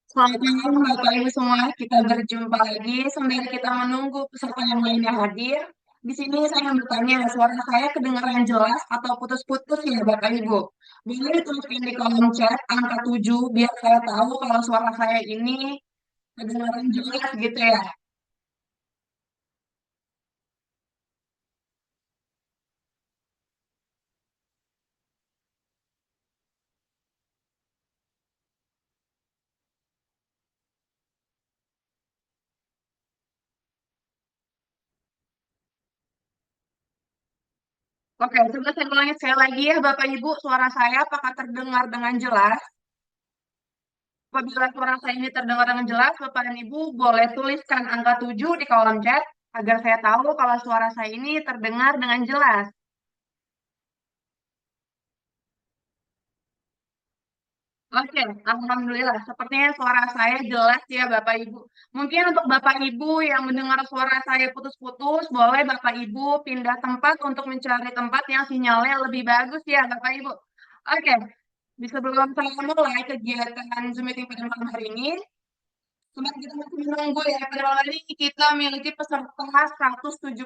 Selamat malam Bapak Ibu semua, kita berjumpa lagi sembari kita menunggu peserta yang lainnya hadir. Di sini saya mau bertanya, suara saya kedengaran jelas atau putus-putus ya Bapak Ibu? Boleh dituliskan di kolom chat angka 7 biar saya tahu kalau suara saya ini kedengaran jelas gitu ya. Oke, coba saya ulangi sekali lagi ya Bapak Ibu, suara saya apakah terdengar dengan jelas? Apabila suara saya ini terdengar dengan jelas, Bapak dan Ibu boleh tuliskan angka 7 di kolom chat agar saya tahu kalau suara saya ini terdengar dengan jelas. Oke, Alhamdulillah. Sepertinya suara saya jelas ya Bapak Ibu. Mungkin untuk Bapak Ibu yang mendengar suara saya putus-putus, boleh Bapak Ibu pindah tempat untuk mencari tempat yang sinyalnya lebih bagus ya Bapak Ibu. Oke, di sebelum saya mulai kegiatan Zoom meeting pada malam hari ini, sebentar kita masih menunggu ya. Pada malam hari ini kita memiliki peserta 177.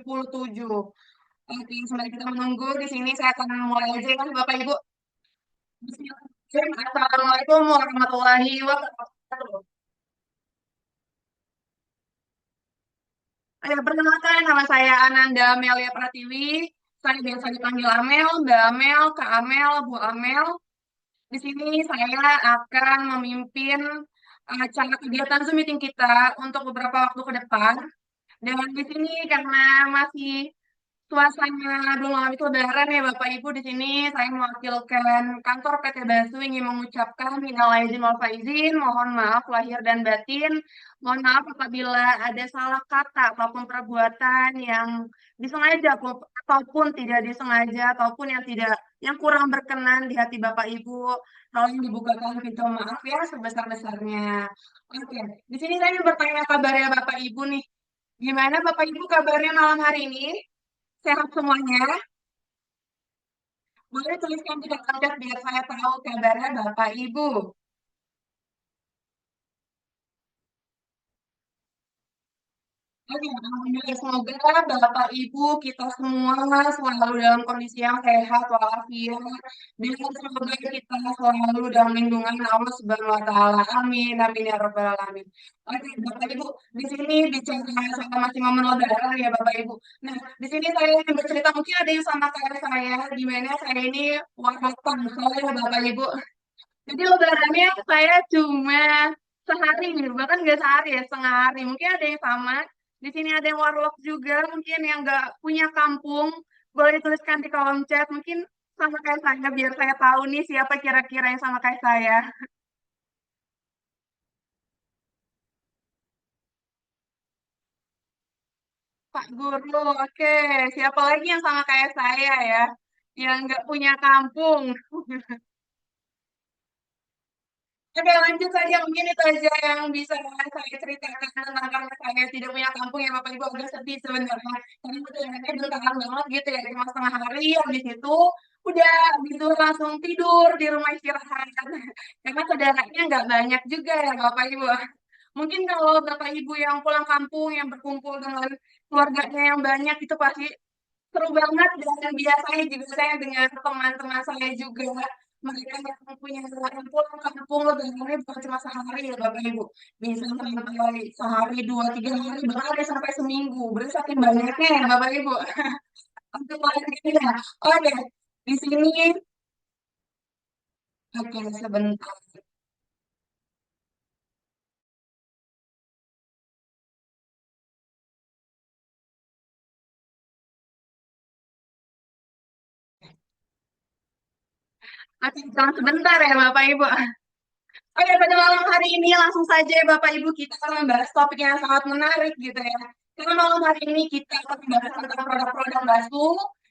Oke, sebentar kita menunggu. Di sini saya akan mulai aja ya Bapak Ibu. Bismillahirrahmanirrahim. Assalamualaikum warahmatullahi wabarakatuh. Perkenalkan, nama saya Ananda Amelia Pratiwi. Saya biasa dipanggil Amel, Mbak Amel, Kak Amel, Bu Amel. Di sini saya akan memimpin acara kegiatan Zoom meeting kita untuk beberapa waktu ke depan. Dan di sini karena masih suasana belum itu lebaran ya Bapak Ibu, di sini saya mewakilkan kantor PT Basu ingin mengucapkan minal aidin wal faizin, mohon maaf lahir dan batin, mohon maaf apabila ada salah kata ataupun perbuatan yang disengaja ataupun tidak disengaja ataupun yang tidak yang kurang berkenan di hati Bapak Ibu, tolong dibukakan pintu maaf ya sebesar-besarnya. Oke, di sini saya ingin bertanya kabarnya Bapak Ibu nih. Gimana Bapak Ibu kabarnya malam hari ini? Sehat semuanya? Boleh tuliskan di kolom chat biar saya tahu kabarnya Bapak Ibu. Oke, alhamdulillah semoga Bapak Ibu kita semua selalu dalam kondisi yang sehat walafiat dan semoga kita selalu dalam lindungan Allah Subhanahu wa taala. Amin. Amin ya rabbal alamin. Oke, Bapak Ibu, di sini bicara soal masih momen lebaran ya Bapak Ibu. Nah, di sini saya ingin bercerita mungkin ada yang sama kayak saya di mana saya ini warga Tangsel ya Bapak Ibu. Jadi lebarannya saya cuma sehari nih, bahkan nggak sehari ya, setengah hari. Mungkin ada yang sama. Di sini ada yang warlock juga, mungkin yang nggak punya kampung. Boleh tuliskan di kolom chat, mungkin sama kayak saya, biar saya tahu nih siapa kira-kira yang sama kayak saya. Pak Guru, oke. Siapa lagi yang sama kayak saya ya, yang nggak punya kampung? Oke, lanjut saja. Mungkin itu aja yang bisa saya ceritakan tentang karena saya tidak punya kampung ya Bapak Ibu agak sedih sebenarnya. Karena perjalanannya bentaran banget gitu ya, cuma setengah hari habis itu udah gitu langsung tidur di rumah istirahat. Karena saudaranya nggak banyak juga ya Bapak Ibu. Mungkin kalau Bapak Ibu yang pulang kampung yang berkumpul dengan keluarganya yang banyak itu pasti seru banget dan biasanya juga saya dengan teman-teman saya juga mereka yang punya yang pulang kampung lebarannya bukan cuma sehari ya Bapak Ibu bisa sampai sehari dua tiga hari bahkan ada sampai seminggu berarti saking banyaknya ya Bapak Ibu untuk keluarganya. Oke, di sini oke sebentar. Oke, jangan sebentar ya Bapak Ibu. Oke, pada malam hari ini langsung saja ya Bapak Ibu kita akan membahas topik yang sangat menarik gitu ya. Karena malam hari ini kita akan membahas tentang produk-produk bakso,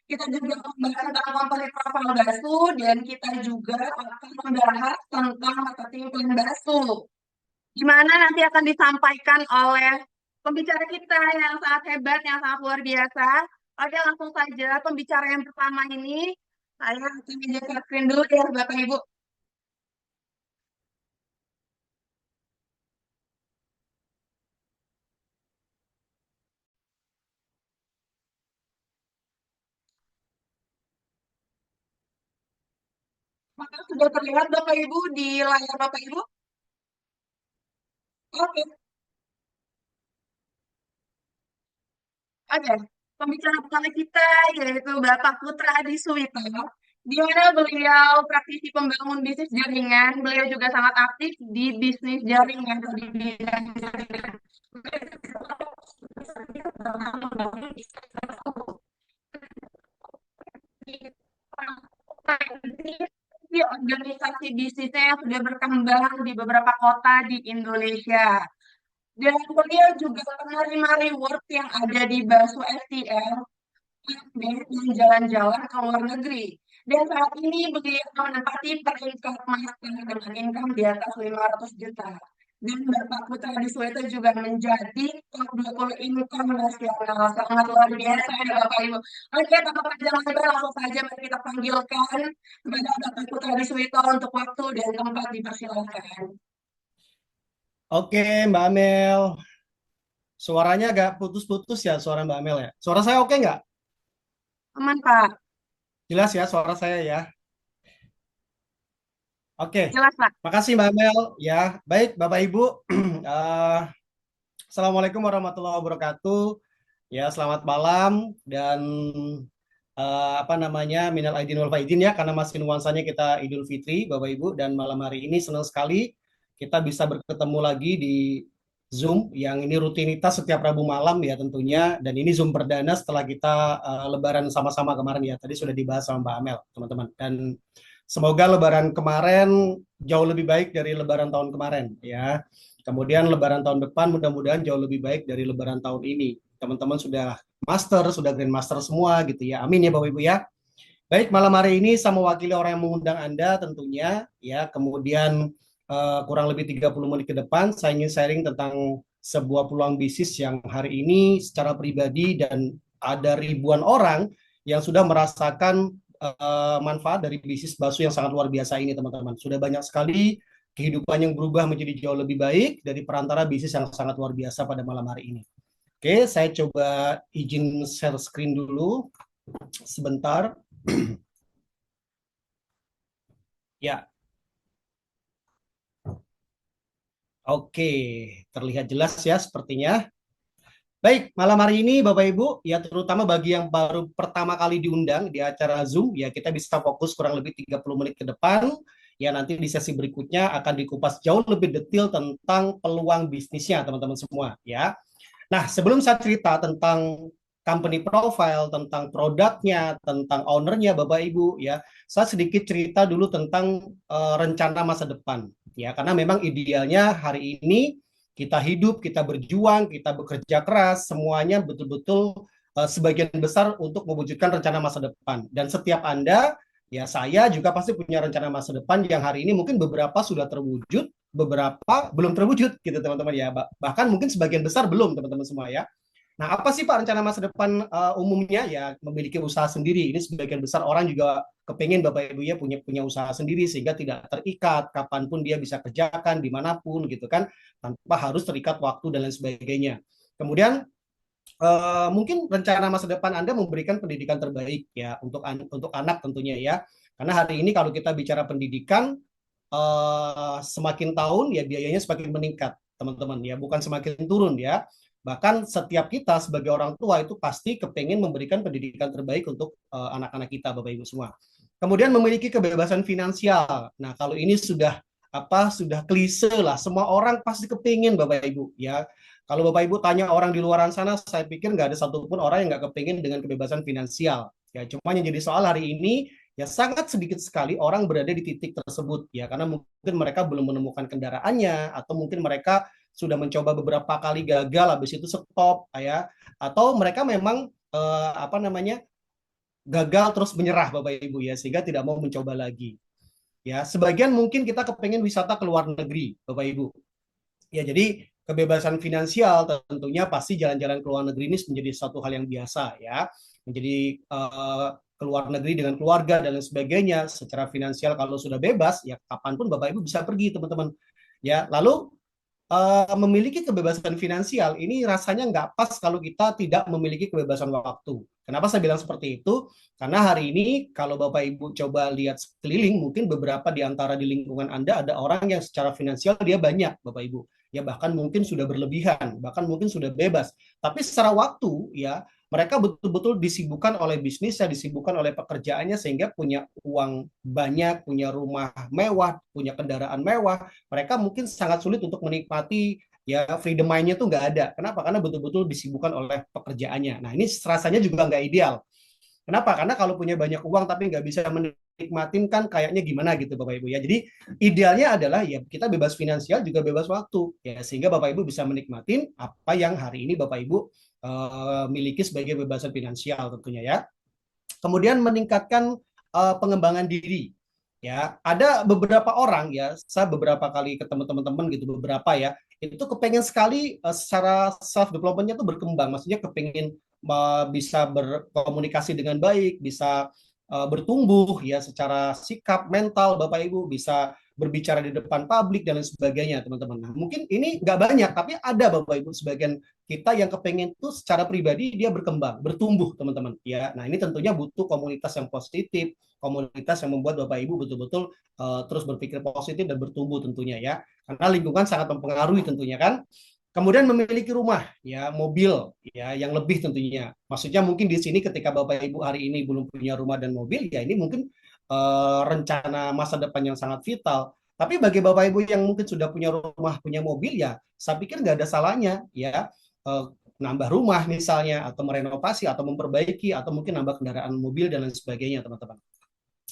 kita juga akan membahas tentang company profile bakso, dan kita juga akan membahas tentang marketing plan bakso. Gimana nanti akan disampaikan oleh pembicara kita yang sangat hebat, yang sangat luar biasa. Oke, langsung saja pembicara yang pertama ini, saya akan menjelaskan dulu ya Bapak Ibu. Maka sudah terlihat Bapak Ibu di layar Bapak Ibu? Oke, oke. Pembicara pertama kita yaitu Bapak Putra Adi Suwito, di mana beliau praktisi pembangun bisnis jaringan. Beliau juga sangat aktif di bisnis jaringan atau di bidang jaringan. Di organisasi bisnisnya yang sudah berkembang di beberapa kota di Indonesia. Dan beliau juga penerima reward yang ada di Basu STL dan jalan-jalan ke luar negeri. Dan saat ini beliau menempati peringkat mahasiswa dengan income di atas 500 juta. Dan Bapak Putra Adi juga menjadi top 20 income nasional. Sangat luar biasa ya Bapak Ibu. Oke, Bapak panjang lebar langsung saja mari kita panggilkan kepada Bapak Putra Adi untuk waktu dan tempat dipersilakan. Oke, Mbak Amel. Suaranya agak putus-putus ya suara Mbak Amel ya. Suara saya oke nggak? Aman Pak, Jelas ya suara saya ya. Oke, jelas Pak. makasih Mbak Amel. Ya, baik Bapak Ibu. Eh, Assalamualaikum warahmatullahi wabarakatuh. Ya, selamat malam dan apa namanya minal aidin wal faizin ya karena masih nuansanya kita Idul Fitri Bapak Ibu dan malam hari ini senang sekali kita bisa bertemu lagi di Zoom yang ini rutinitas setiap Rabu malam ya tentunya dan ini Zoom perdana setelah kita Lebaran sama-sama kemarin ya tadi sudah dibahas sama Mbak Amel teman-teman dan semoga Lebaran kemarin jauh lebih baik dari Lebaran tahun kemarin ya kemudian Lebaran tahun depan mudah-mudahan jauh lebih baik dari Lebaran tahun ini teman-teman sudah master, sudah grandmaster semua gitu ya. Amin ya Bapak Ibu ya. Baik, malam hari ini saya mewakili orang yang mengundang Anda tentunya ya. Kemudian kurang lebih 30 menit ke depan saya ingin sharing tentang sebuah peluang bisnis yang hari ini secara pribadi dan ada ribuan orang yang sudah merasakan manfaat dari bisnis bakso yang sangat luar biasa ini teman-teman. Sudah banyak sekali kehidupan yang berubah menjadi jauh lebih baik dari perantara bisnis yang sangat luar biasa pada malam hari ini. Oke, saya coba izin share screen dulu sebentar. Ya, oke, terlihat jelas ya sepertinya. Baik, malam hari ini Bapak Ibu, ya terutama bagi yang baru pertama kali diundang di acara Zoom, ya kita bisa fokus kurang lebih 30 menit ke depan. Ya nanti di sesi berikutnya akan dikupas jauh lebih detail tentang peluang bisnisnya teman-teman semua ya. Nah, sebelum saya cerita tentang company profile, tentang produknya, tentang ownernya, Bapak Ibu, ya, saya sedikit cerita dulu tentang rencana masa depan, ya, karena memang idealnya hari ini kita hidup, kita berjuang, kita bekerja keras, semuanya betul-betul sebagian besar untuk mewujudkan rencana masa depan. Dan setiap Anda, ya saya juga pasti punya rencana masa depan yang hari ini mungkin beberapa sudah terwujud, beberapa belum terwujud gitu teman-teman ya. Bahkan mungkin sebagian besar belum teman-teman semua ya. Nah, apa sih Pak rencana masa depan umumnya ya memiliki usaha sendiri. Ini sebagian besar orang juga kepengen Bapak Ibu ya punya punya usaha sendiri sehingga tidak terikat kapanpun dia bisa kerjakan dimanapun gitu kan tanpa harus terikat waktu dan lain sebagainya. Kemudian mungkin rencana masa depan Anda memberikan pendidikan terbaik ya untuk anak tentunya ya. Karena hari ini kalau kita bicara pendidikan semakin tahun ya biayanya semakin meningkat, teman-teman ya, bukan semakin turun ya. Bahkan setiap kita sebagai orang tua itu pasti kepengen memberikan pendidikan terbaik untuk anak-anak kita, Bapak Ibu semua. Kemudian memiliki kebebasan finansial. Nah, kalau ini sudah klise lah, semua orang pasti kepingin Bapak Ibu ya. Kalau Bapak Ibu tanya orang di luaran sana, saya pikir nggak ada satupun orang yang nggak kepingin dengan kebebasan finansial. Ya, cuma yang jadi soal hari ini ya sangat sedikit sekali orang berada di titik tersebut ya karena mungkin mereka belum menemukan kendaraannya atau mungkin mereka sudah mencoba beberapa kali gagal habis itu stop ya atau mereka memang apa namanya gagal terus menyerah Bapak Ibu ya sehingga tidak mau mencoba lagi ya sebagian mungkin kita kepengen wisata ke luar negeri Bapak Ibu ya jadi kebebasan finansial tentunya pasti jalan-jalan ke luar negeri ini menjadi satu hal yang biasa ya menjadi ke luar negeri dengan keluarga dan lain sebagainya secara finansial kalau sudah bebas ya kapanpun Bapak Ibu bisa pergi teman-teman ya lalu memiliki kebebasan finansial ini rasanya nggak pas kalau kita tidak memiliki kebebasan waktu Kenapa saya bilang seperti itu? Karena hari ini kalau Bapak Ibu coba lihat sekeliling, mungkin beberapa di antara di lingkungan Anda ada orang yang secara finansial dia banyak, Bapak Ibu. Ya bahkan mungkin sudah berlebihan, bahkan mungkin sudah bebas. Tapi secara waktu ya mereka betul-betul disibukkan oleh bisnisnya, disibukkan oleh pekerjaannya sehingga punya uang banyak, punya rumah mewah, punya kendaraan mewah. Mereka mungkin sangat sulit untuk menikmati ya freedom mind-nya tuh nggak ada. Kenapa? Karena betul-betul disibukkan oleh pekerjaannya. Nah ini rasanya juga nggak ideal. Kenapa? Karena kalau punya banyak uang tapi nggak bisa menikmatin kan kayaknya gimana gitu Bapak Ibu ya. Jadi idealnya adalah ya kita bebas finansial juga bebas waktu ya sehingga Bapak Ibu bisa menikmatin apa yang hari ini Bapak Ibu miliki sebagai kebebasan finansial tentunya ya. Kemudian meningkatkan pengembangan diri. Ya, ada beberapa orang ya, saya beberapa kali ketemu teman-teman gitu beberapa ya, itu kepengen sekali secara self developmentnya tuh berkembang, maksudnya kepengen bisa berkomunikasi dengan baik, bisa bertumbuh ya secara sikap mental Bapak Ibu, bisa berbicara di depan publik dan lain sebagainya teman-teman. Nah, mungkin ini nggak banyak tapi ada Bapak Ibu sebagian kita yang kepengen tuh secara pribadi dia berkembang, bertumbuh teman-teman ya. Nah, ini tentunya butuh komunitas yang positif, komunitas yang membuat Bapak Ibu betul-betul terus berpikir positif dan bertumbuh tentunya ya. Karena lingkungan sangat mempengaruhi tentunya kan. Kemudian memiliki rumah, ya, mobil, ya, yang lebih tentunya. Maksudnya mungkin di sini ketika Bapak Ibu hari ini belum punya rumah dan mobil, ya ini mungkin rencana masa depan yang sangat vital. Tapi bagi Bapak Ibu yang mungkin sudah punya rumah, punya mobil, ya, saya pikir nggak ada salahnya, ya, nambah rumah misalnya, atau merenovasi, atau memperbaiki, atau mungkin nambah kendaraan mobil dan lain sebagainya, teman-teman.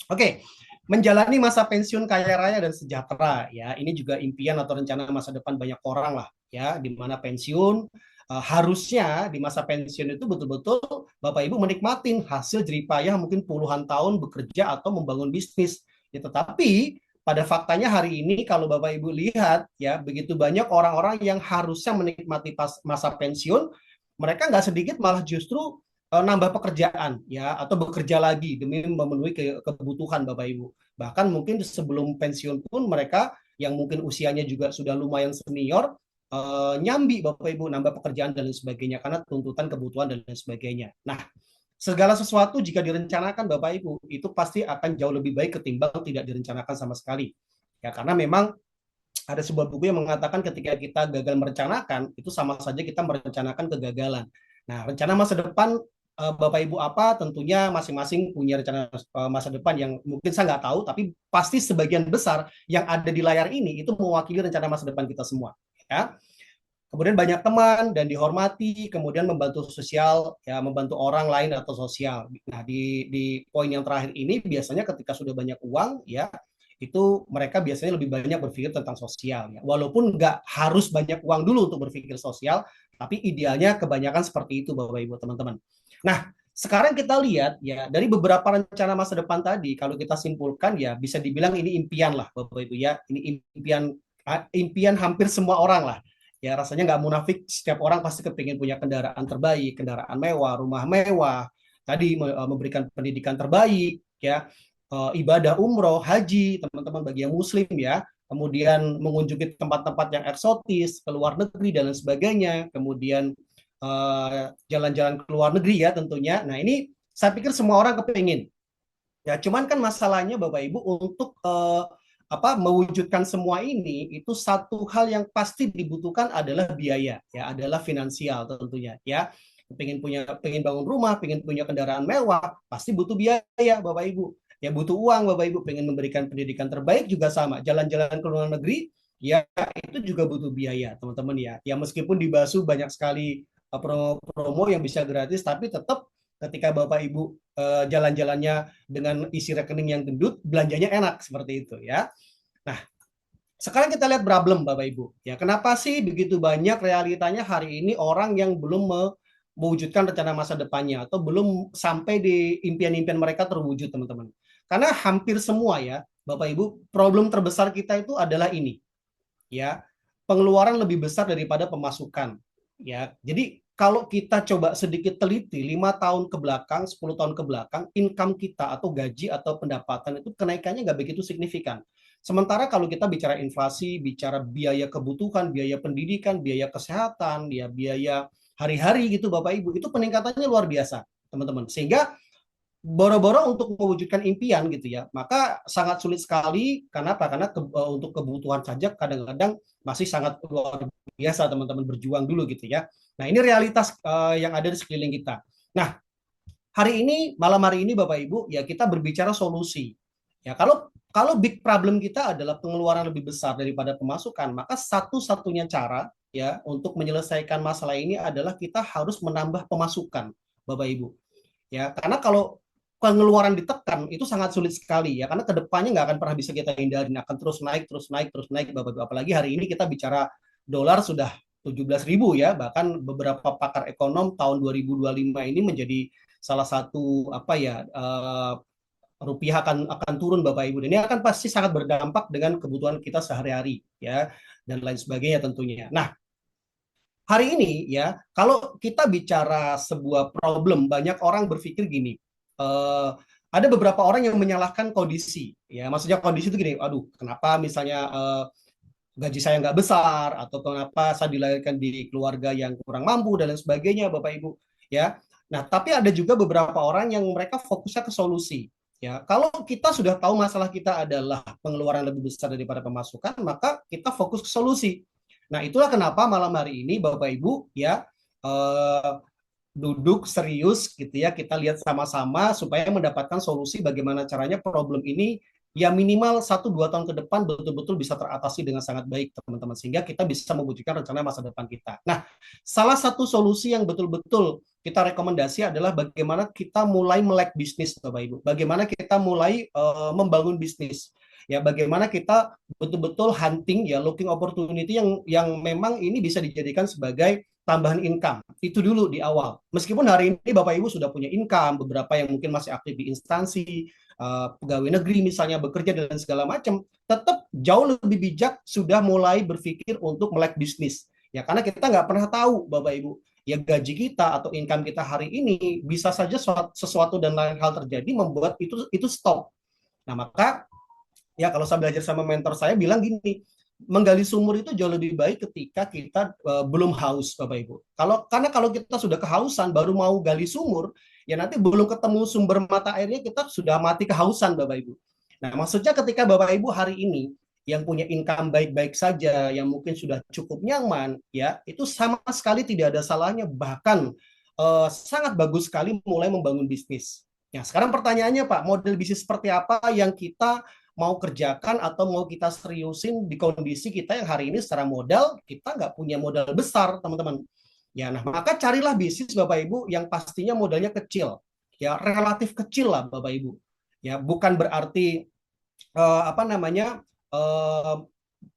Oke, menjalani masa pensiun kaya raya dan sejahtera ya. Ini juga impian atau rencana masa depan banyak orang lah ya, di mana pensiun harusnya di masa pensiun itu betul-betul Bapak Ibu menikmatin hasil jeripayah mungkin puluhan tahun bekerja atau membangun bisnis. Ya, tetapi pada faktanya hari ini kalau Bapak Ibu lihat ya, begitu banyak orang-orang yang harusnya menikmati masa pensiun, mereka nggak sedikit malah justru nambah pekerjaan ya atau bekerja lagi demi memenuhi kebutuhan Bapak Ibu. Bahkan mungkin sebelum pensiun pun mereka yang mungkin usianya juga sudah lumayan senior nyambi Bapak Ibu nambah pekerjaan dan lain sebagainya karena tuntutan kebutuhan dan lain sebagainya. Nah, segala sesuatu jika direncanakan Bapak Ibu itu pasti akan jauh lebih baik ketimbang tidak direncanakan sama sekali. Ya karena memang ada sebuah buku yang mengatakan ketika kita gagal merencanakan itu sama saja kita merencanakan kegagalan. Nah, rencana masa depan Bapak Ibu apa tentunya masing-masing punya rencana masa depan yang mungkin saya nggak tahu tapi pasti sebagian besar yang ada di layar ini itu mewakili rencana masa depan kita semua ya. Kemudian banyak teman dan dihormati, kemudian membantu sosial ya membantu orang lain atau sosial. Nah, di poin yang terakhir ini biasanya ketika sudah banyak uang ya itu mereka biasanya lebih banyak berpikir tentang sosial ya. Walaupun nggak harus banyak uang dulu untuk berpikir sosial, tapi idealnya kebanyakan seperti itu Bapak Ibu teman-teman. Nah, sekarang kita lihat ya dari beberapa rencana masa depan tadi kalau kita simpulkan ya bisa dibilang ini impian lah Bapak Ibu ya. Ini impian hampir semua orang lah. Ya rasanya nggak munafik setiap orang pasti kepingin punya kendaraan terbaik, kendaraan mewah, rumah mewah, tadi memberikan pendidikan terbaik ya, ibadah umroh, haji, teman-teman bagi yang muslim ya, kemudian mengunjungi tempat-tempat yang eksotis, ke luar negeri dan lain sebagainya, kemudian jalan-jalan ke luar negeri ya tentunya. Nah ini saya pikir semua orang kepingin. Ya, cuman kan masalahnya Bapak Ibu untuk mewujudkan semua ini itu satu hal yang pasti dibutuhkan adalah biaya, ya, adalah finansial tentunya, ya. Pengen bangun rumah, pengen punya kendaraan mewah, pasti butuh biaya, Bapak Ibu. Ya butuh uang, Bapak Ibu. Pengen memberikan pendidikan terbaik juga sama. Jalan-jalan ke luar negeri, ya itu juga butuh biaya, teman-teman ya. Ya meskipun di Basu banyak sekali promo-promo yang bisa gratis, tapi tetap ketika Bapak Ibu jalan-jalannya dengan isi rekening yang gendut, belanjanya enak seperti itu ya. Nah, sekarang kita lihat problem Bapak Ibu. Ya, kenapa sih begitu banyak realitanya hari ini orang yang belum mewujudkan rencana masa depannya atau belum sampai di impian-impian mereka terwujud, teman-teman. Karena hampir semua ya, Bapak Ibu, problem terbesar kita itu adalah ini. Ya, pengeluaran lebih besar daripada pemasukan. Ya, jadi kalau kita coba sedikit teliti 5 tahun ke belakang, 10 tahun ke belakang, income kita atau gaji atau pendapatan itu kenaikannya nggak begitu signifikan. Sementara kalau kita bicara inflasi, bicara biaya kebutuhan, biaya pendidikan, biaya kesehatan, ya biaya hari-hari gitu Bapak Ibu, itu peningkatannya luar biasa. teman-teman. Sehingga boro-boro untuk mewujudkan impian gitu ya, maka sangat sulit sekali. Karena apa? Karena untuk kebutuhan saja kadang-kadang masih sangat luar biasa teman-teman, berjuang dulu gitu ya. Nah ini realitas yang ada di sekeliling kita. Nah hari ini, malam hari ini Bapak Ibu, ya kita berbicara solusi. Ya, kalau big problem kita adalah pengeluaran lebih besar daripada pemasukan, maka satu-satunya cara ya untuk menyelesaikan masalah ini adalah kita harus menambah pemasukan, Bapak Ibu. Ya, karena kalau pengeluaran ditekan itu sangat sulit sekali ya, karena kedepannya nggak akan pernah bisa kita hindarin, akan terus naik, terus naik, terus naik, Bapak Ibu. Apalagi hari ini kita bicara dolar sudah 17.000 ya, bahkan beberapa pakar ekonom tahun 2025 ini menjadi salah satu apa ya, rupiah akan turun Bapak Ibu. Dan ini akan pasti sangat berdampak dengan kebutuhan kita sehari-hari ya, dan lain sebagainya tentunya. Nah, hari ini ya, kalau kita bicara sebuah problem, banyak orang berpikir gini, ada beberapa orang yang menyalahkan kondisi, ya, maksudnya kondisi itu gini, aduh, kenapa misalnya gaji saya nggak besar, atau kenapa saya dilahirkan di keluarga yang kurang mampu dan lain sebagainya, Bapak Ibu, ya. Nah, tapi ada juga beberapa orang yang mereka fokusnya ke solusi. Ya, kalau kita sudah tahu masalah kita adalah pengeluaran lebih besar daripada pemasukan, maka kita fokus ke solusi. Nah, itulah kenapa malam hari ini Bapak Ibu ya eh, duduk serius gitu ya, kita lihat sama-sama supaya mendapatkan solusi bagaimana caranya problem ini ya minimal 1-2 tahun ke depan betul-betul bisa teratasi dengan sangat baik teman-teman, sehingga kita bisa mewujudkan rencana masa depan kita. Nah, salah satu solusi yang betul-betul kita rekomendasi adalah bagaimana kita mulai melek bisnis Bapak Ibu, bagaimana kita mulai membangun bisnis. Ya, bagaimana kita betul-betul hunting ya, looking opportunity yang memang ini bisa dijadikan sebagai tambahan income. Itu dulu di awal. Meskipun hari ini Bapak Ibu sudah punya income, beberapa yang mungkin masih aktif di instansi, pegawai negeri misalnya, bekerja dan segala macam, tetap jauh lebih bijak sudah mulai berpikir untuk melek bisnis. Ya, karena kita nggak pernah tahu Bapak Ibu, ya gaji kita atau income kita hari ini bisa saja sesuatu dan lain hal terjadi membuat itu stop. Nah, maka ya kalau saya belajar sama mentor saya bilang gini, menggali sumur itu jauh lebih baik ketika kita belum haus Bapak Ibu. Karena kalau kita sudah kehausan baru mau gali sumur, ya nanti belum ketemu sumber mata airnya kita sudah mati kehausan Bapak Ibu. Nah, maksudnya ketika Bapak Ibu hari ini yang punya income baik-baik saja, yang mungkin sudah cukup nyaman, ya itu sama sekali tidak ada salahnya, bahkan sangat bagus sekali mulai membangun bisnis. Nah, sekarang pertanyaannya Pak, model bisnis seperti apa yang kita mau kerjakan atau mau kita seriusin di kondisi kita yang hari ini secara modal kita nggak punya modal besar teman-teman. Ya, nah maka carilah bisnis Bapak Ibu yang pastinya modalnya kecil, ya relatif kecil lah Bapak Ibu. Ya, bukan berarti apa namanya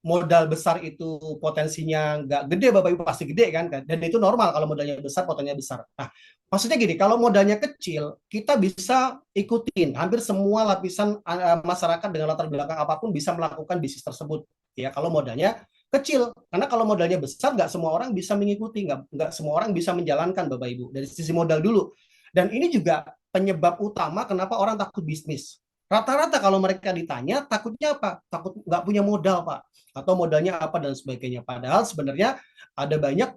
modal besar itu potensinya nggak gede Bapak Ibu, pasti gede kan, dan itu normal kalau modalnya besar potensinya besar. Nah maksudnya gini, kalau modalnya kecil kita bisa ikutin hampir semua lapisan masyarakat dengan latar belakang apapun bisa melakukan bisnis tersebut ya kalau modalnya kecil. Karena kalau modalnya besar nggak semua orang bisa mengikuti, nggak semua orang bisa menjalankan Bapak Ibu, dari sisi modal dulu. Dan ini juga penyebab utama kenapa orang takut bisnis. Rata-rata kalau mereka ditanya takutnya apa? Takut nggak punya modal Pak, atau modalnya apa dan sebagainya. Padahal sebenarnya ada banyak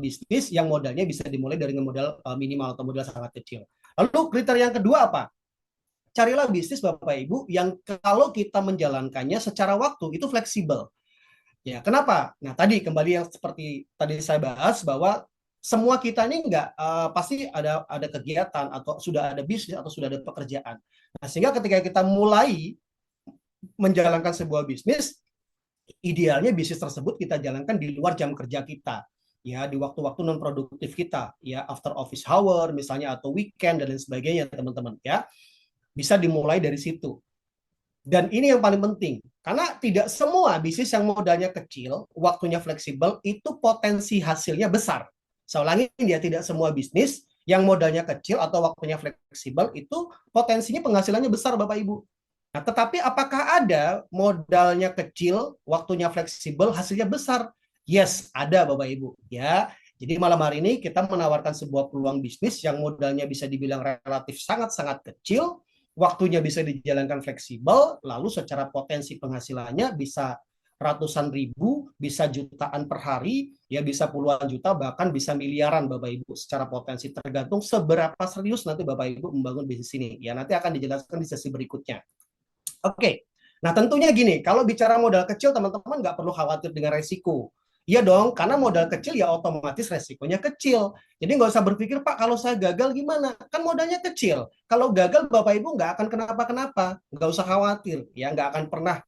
bisnis yang modalnya bisa dimulai dari modal minimal atau modal sangat kecil. Lalu kriteria yang kedua apa? Carilah bisnis Bapak Ibu yang kalau kita menjalankannya secara waktu itu fleksibel. Ya, kenapa? Nah, tadi kembali yang seperti tadi saya bahas bahwa semua kita ini nggak pasti ada kegiatan atau sudah ada bisnis atau sudah ada pekerjaan. Nah, sehingga ketika kita mulai menjalankan sebuah bisnis, idealnya bisnis tersebut kita jalankan di luar jam kerja kita, ya di waktu-waktu non produktif kita, ya after office hour misalnya atau weekend dan lain sebagainya teman-teman ya, bisa dimulai dari situ. Dan ini yang paling penting, karena tidak semua bisnis yang modalnya kecil, waktunya fleksibel, itu potensi hasilnya besar. Saya ulangi, dia tidak semua bisnis yang modalnya kecil atau waktunya fleksibel, itu potensinya penghasilannya besar, Bapak Ibu. Nah, tetapi apakah ada modalnya kecil, waktunya fleksibel, hasilnya besar? Yes, ada Bapak Ibu. Ya, jadi malam hari ini kita menawarkan sebuah peluang bisnis yang modalnya bisa dibilang relatif sangat-sangat kecil, waktunya bisa dijalankan fleksibel, lalu secara potensi penghasilannya bisa ratusan ribu, bisa jutaan per hari, ya bisa puluhan juta, bahkan bisa miliaran Bapak Ibu secara potensi, tergantung seberapa serius nanti Bapak Ibu membangun bisnis ini. Ya nanti akan dijelaskan di sesi berikutnya. Oke, nah tentunya gini, kalau bicara modal kecil teman-teman nggak perlu khawatir dengan resiko. Iya dong, karena modal kecil ya otomatis resikonya kecil. Jadi nggak usah berpikir, Pak, kalau saya gagal gimana? Kan modalnya kecil. Kalau gagal Bapak Ibu nggak akan kenapa-kenapa. Nggak usah khawatir, ya nggak akan pernah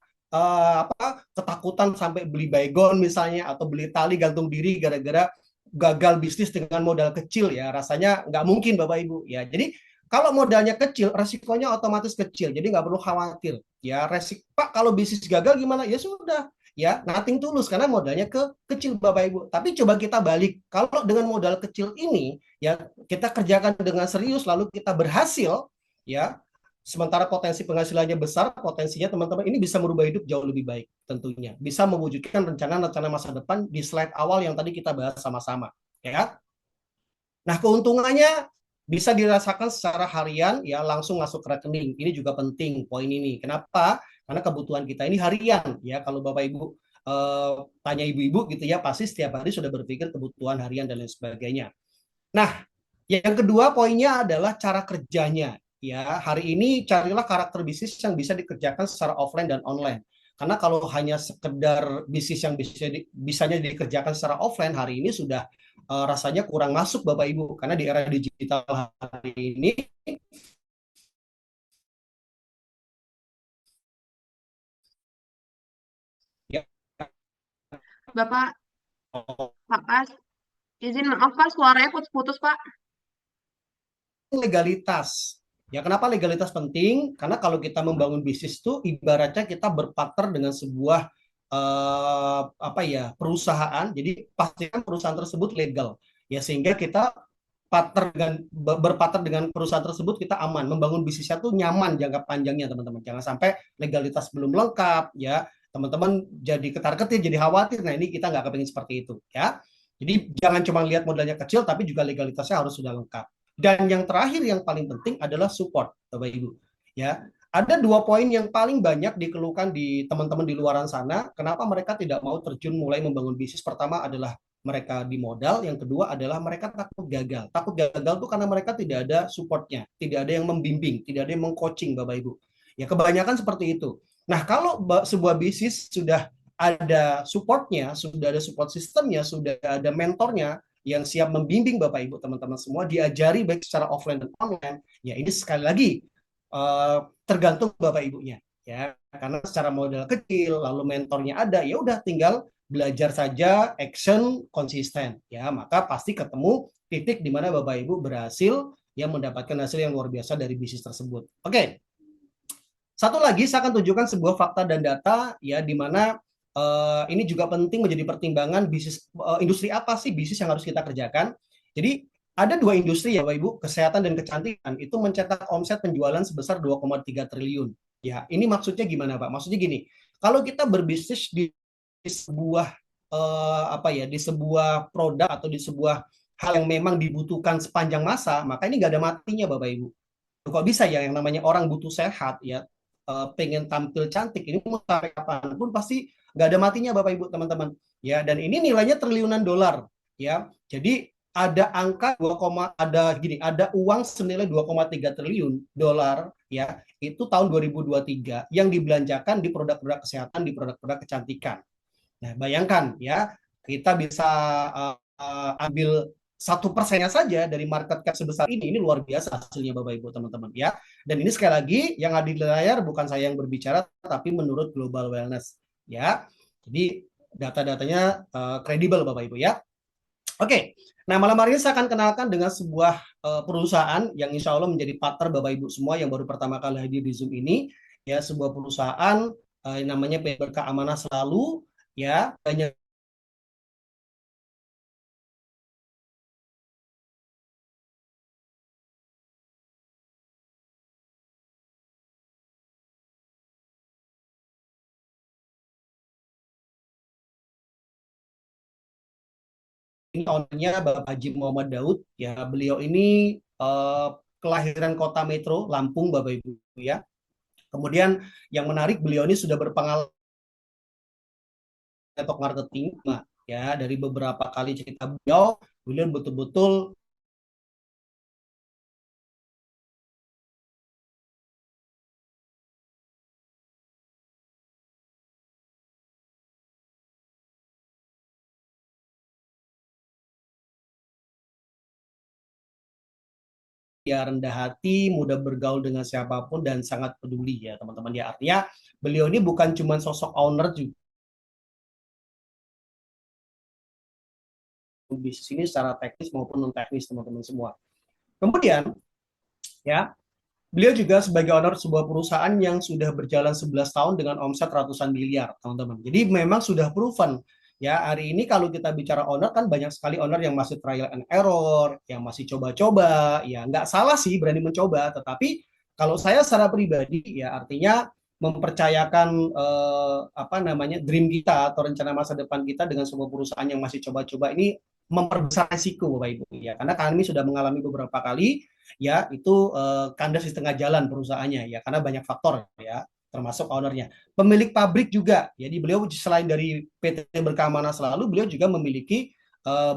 ketakutan sampai beli baygon misalnya, atau beli tali gantung diri gara-gara gagal bisnis dengan modal kecil ya. Rasanya nggak mungkin Bapak Ibu. Ya, jadi kalau modalnya kecil, resikonya otomatis kecil. Jadi nggak perlu khawatir. Ya, Pak, kalau bisnis gagal gimana? Ya sudah, ya nothing tulus karena modalnya kecil Bapak Ibu. Tapi coba kita balik. Kalau dengan modal kecil ini, ya kita kerjakan dengan serius, lalu kita berhasil, ya. Sementara potensi penghasilannya besar, potensinya teman-teman ini bisa merubah hidup jauh lebih baik tentunya. Bisa mewujudkan rencana-rencana masa depan di slide awal yang tadi kita bahas sama-sama. Ya, nah, keuntungannya bisa dirasakan secara harian, ya langsung masuk ke rekening. Ini juga penting poin ini. Kenapa? Karena kebutuhan kita ini harian, ya. Kalau Bapak Ibu tanya ibu-ibu gitu ya, pasti setiap hari sudah berpikir kebutuhan harian dan lain sebagainya. Nah, yang kedua poinnya adalah cara kerjanya. Ya, hari ini carilah karakter bisnis yang bisa dikerjakan secara offline dan online. Karena kalau hanya sekedar bisnis yang bisanya dikerjakan secara offline hari ini sudah rasanya kurang masuk Bapak Ibu. Karena di era digital hari ini ya, Bapak, Pak Pas, izin maaf Pak, suaranya putus-putus Pak. legalitas. Ya, kenapa legalitas penting? Karena kalau kita membangun bisnis itu ibaratnya kita berpartner dengan sebuah apa ya, perusahaan. Jadi pastikan perusahaan tersebut legal. Ya, sehingga kita berpartner dengan perusahaan tersebut kita aman. Membangun bisnisnya tuh nyaman jangka panjangnya, teman-teman. Jangan sampai legalitas belum lengkap, ya. Teman-teman jadi ketar-ketir, jadi khawatir. Nah, ini kita nggak kepingin seperti itu, ya. Jadi jangan cuma lihat modalnya kecil, tapi juga legalitasnya harus sudah lengkap. Dan yang terakhir yang paling penting adalah support, Bapak Ibu. Ya, ada dua poin yang paling banyak dikeluhkan di teman-teman di luaran sana. Kenapa mereka tidak mau terjun mulai membangun bisnis? Pertama adalah mereka di modal, yang kedua adalah mereka takut gagal. Takut gagal tuh karena mereka tidak ada supportnya, tidak ada yang membimbing, tidak ada yang mengcoaching, Bapak Ibu. Ya kebanyakan seperti itu. Nah, kalau sebuah bisnis sudah ada supportnya, sudah ada support sistemnya, sudah ada mentornya, yang siap membimbing Bapak Ibu teman-teman semua, diajari baik secara offline dan online, ya ini sekali lagi tergantung Bapak Ibunya, ya. Karena secara modal kecil lalu mentornya ada, ya udah tinggal belajar saja, action konsisten, ya maka pasti ketemu titik di mana Bapak Ibu berhasil yang mendapatkan hasil yang luar biasa dari bisnis tersebut. Oke, satu lagi saya akan tunjukkan sebuah fakta dan data, ya di mana ini juga penting menjadi pertimbangan bisnis, industri apa sih bisnis yang harus kita kerjakan. Jadi ada dua industri ya Bapak Ibu, kesehatan dan kecantikan itu mencetak omset penjualan sebesar 2,3 triliun. Ya, ini maksudnya gimana Pak? Maksudnya gini, kalau kita berbisnis di sebuah apa ya, di sebuah produk atau di sebuah hal yang memang dibutuhkan sepanjang masa, maka ini nggak ada matinya Bapak Ibu. Kok bisa ya, yang namanya orang butuh sehat ya, pengen tampil cantik ini mau sampai kapanpun pasti nggak ada matinya Bapak Ibu teman-teman, ya. Dan ini nilainya triliunan dolar, ya. Jadi ada angka 2, ada gini, ada uang senilai 2,3 triliun dolar, ya, itu tahun 2023 yang dibelanjakan di produk-produk kesehatan, di produk-produk kecantikan. Nah, bayangkan ya, kita bisa ambil 1%-nya saja dari market cap sebesar ini luar biasa hasilnya Bapak Ibu teman-teman, ya. Dan ini sekali lagi yang ada di layar bukan saya yang berbicara, tapi menurut Global Wellness, ya. Jadi data-datanya kredibel Bapak Ibu, ya. Oke, nah malam hari ini saya akan kenalkan dengan sebuah perusahaan yang insya Allah menjadi partner Bapak Ibu semua yang baru pertama kali hadir di Zoom ini, ya. Sebuah perusahaan namanya PT Berkah Amanah Selalu, ya. Banyak ini ownernya Bapak Haji Muhammad Daud, ya. Beliau ini kelahiran kota Metro Lampung Bapak Ibu, ya. Kemudian yang menarik, beliau ini sudah berpengalaman network marketing, ya dari beberapa kali cerita beliau, beliau betul-betul ya rendah hati, mudah bergaul dengan siapapun dan sangat peduli ya teman-teman ya. Artinya beliau ini bukan cuma sosok owner juga bisnis ini secara teknis maupun non teknis teman-teman semua. Kemudian ya, beliau juga sebagai owner sebuah perusahaan yang sudah berjalan 11 tahun dengan omset ratusan miliar, teman-teman. Jadi memang sudah proven. Ya, hari ini kalau kita bicara owner kan banyak sekali owner yang masih trial and error, yang masih coba-coba. Ya, nggak salah sih berani mencoba, tetapi kalau saya secara pribadi ya artinya mempercayakan apa namanya dream kita atau rencana masa depan kita dengan sebuah perusahaan yang masih coba-coba ini memperbesar resiko Bapak Ibu ya karena kami sudah mengalami beberapa kali ya itu kandas di tengah jalan perusahaannya ya karena banyak faktor ya termasuk ownernya. Pemilik pabrik juga. Jadi beliau selain dari PT Berkamana selalu beliau juga memiliki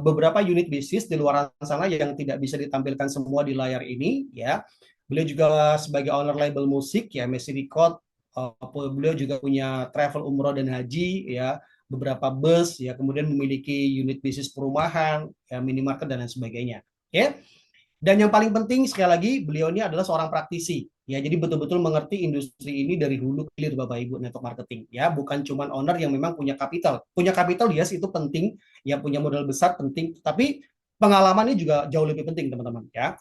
beberapa unit bisnis di luar sana yang tidak bisa ditampilkan semua di layar ini ya. Beliau juga sebagai owner label musik ya Messi Record. Beliau juga punya travel umroh dan haji ya beberapa bus ya kemudian memiliki unit bisnis perumahan ya minimarket dan lain sebagainya. Oke. Okay? Dan yang paling penting sekali lagi beliau ini adalah seorang praktisi ya jadi betul-betul mengerti industri ini dari hulu ke hilir Bapak Ibu network marketing ya bukan cuma owner yang memang punya kapital yes itu penting ya punya modal besar penting tapi pengalaman ini juga jauh lebih penting teman-teman ya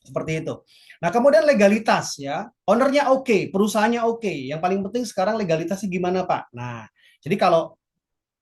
seperti itu. Nah kemudian legalitas ya ownernya oke, perusahaannya oke yang paling penting sekarang legalitasnya gimana Pak. Nah jadi kalau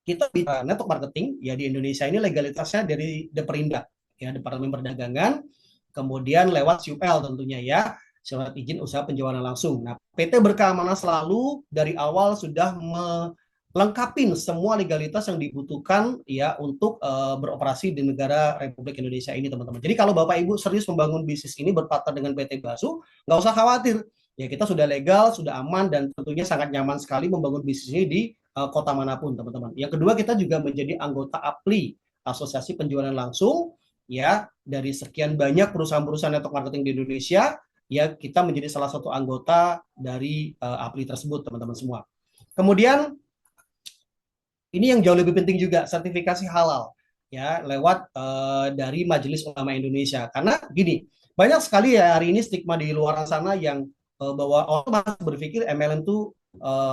kita bicara network marketing ya di Indonesia ini legalitasnya dari Deperindak ya Departemen Perdagangan kemudian lewat SUPL tentunya ya surat izin usaha penjualan langsung. Nah PT Berkeamanan selalu dari awal sudah melengkapi semua legalitas yang dibutuhkan ya untuk beroperasi di negara Republik Indonesia ini teman-teman. Jadi kalau Bapak Ibu serius membangun bisnis ini berpartner dengan PT Basu nggak usah khawatir ya kita sudah legal sudah aman dan tentunya sangat nyaman sekali membangun bisnis ini di kota manapun teman-teman. Yang kedua kita juga menjadi anggota APLI Asosiasi Penjualan Langsung ya dari sekian banyak perusahaan-perusahaan network marketing di Indonesia ya kita menjadi salah satu anggota dari APLI tersebut teman-teman semua. Kemudian ini yang jauh lebih penting juga sertifikasi halal ya lewat dari Majelis Ulama Indonesia karena gini banyak sekali ya hari ini stigma di luar sana yang bahwa orang masih berpikir MLM itu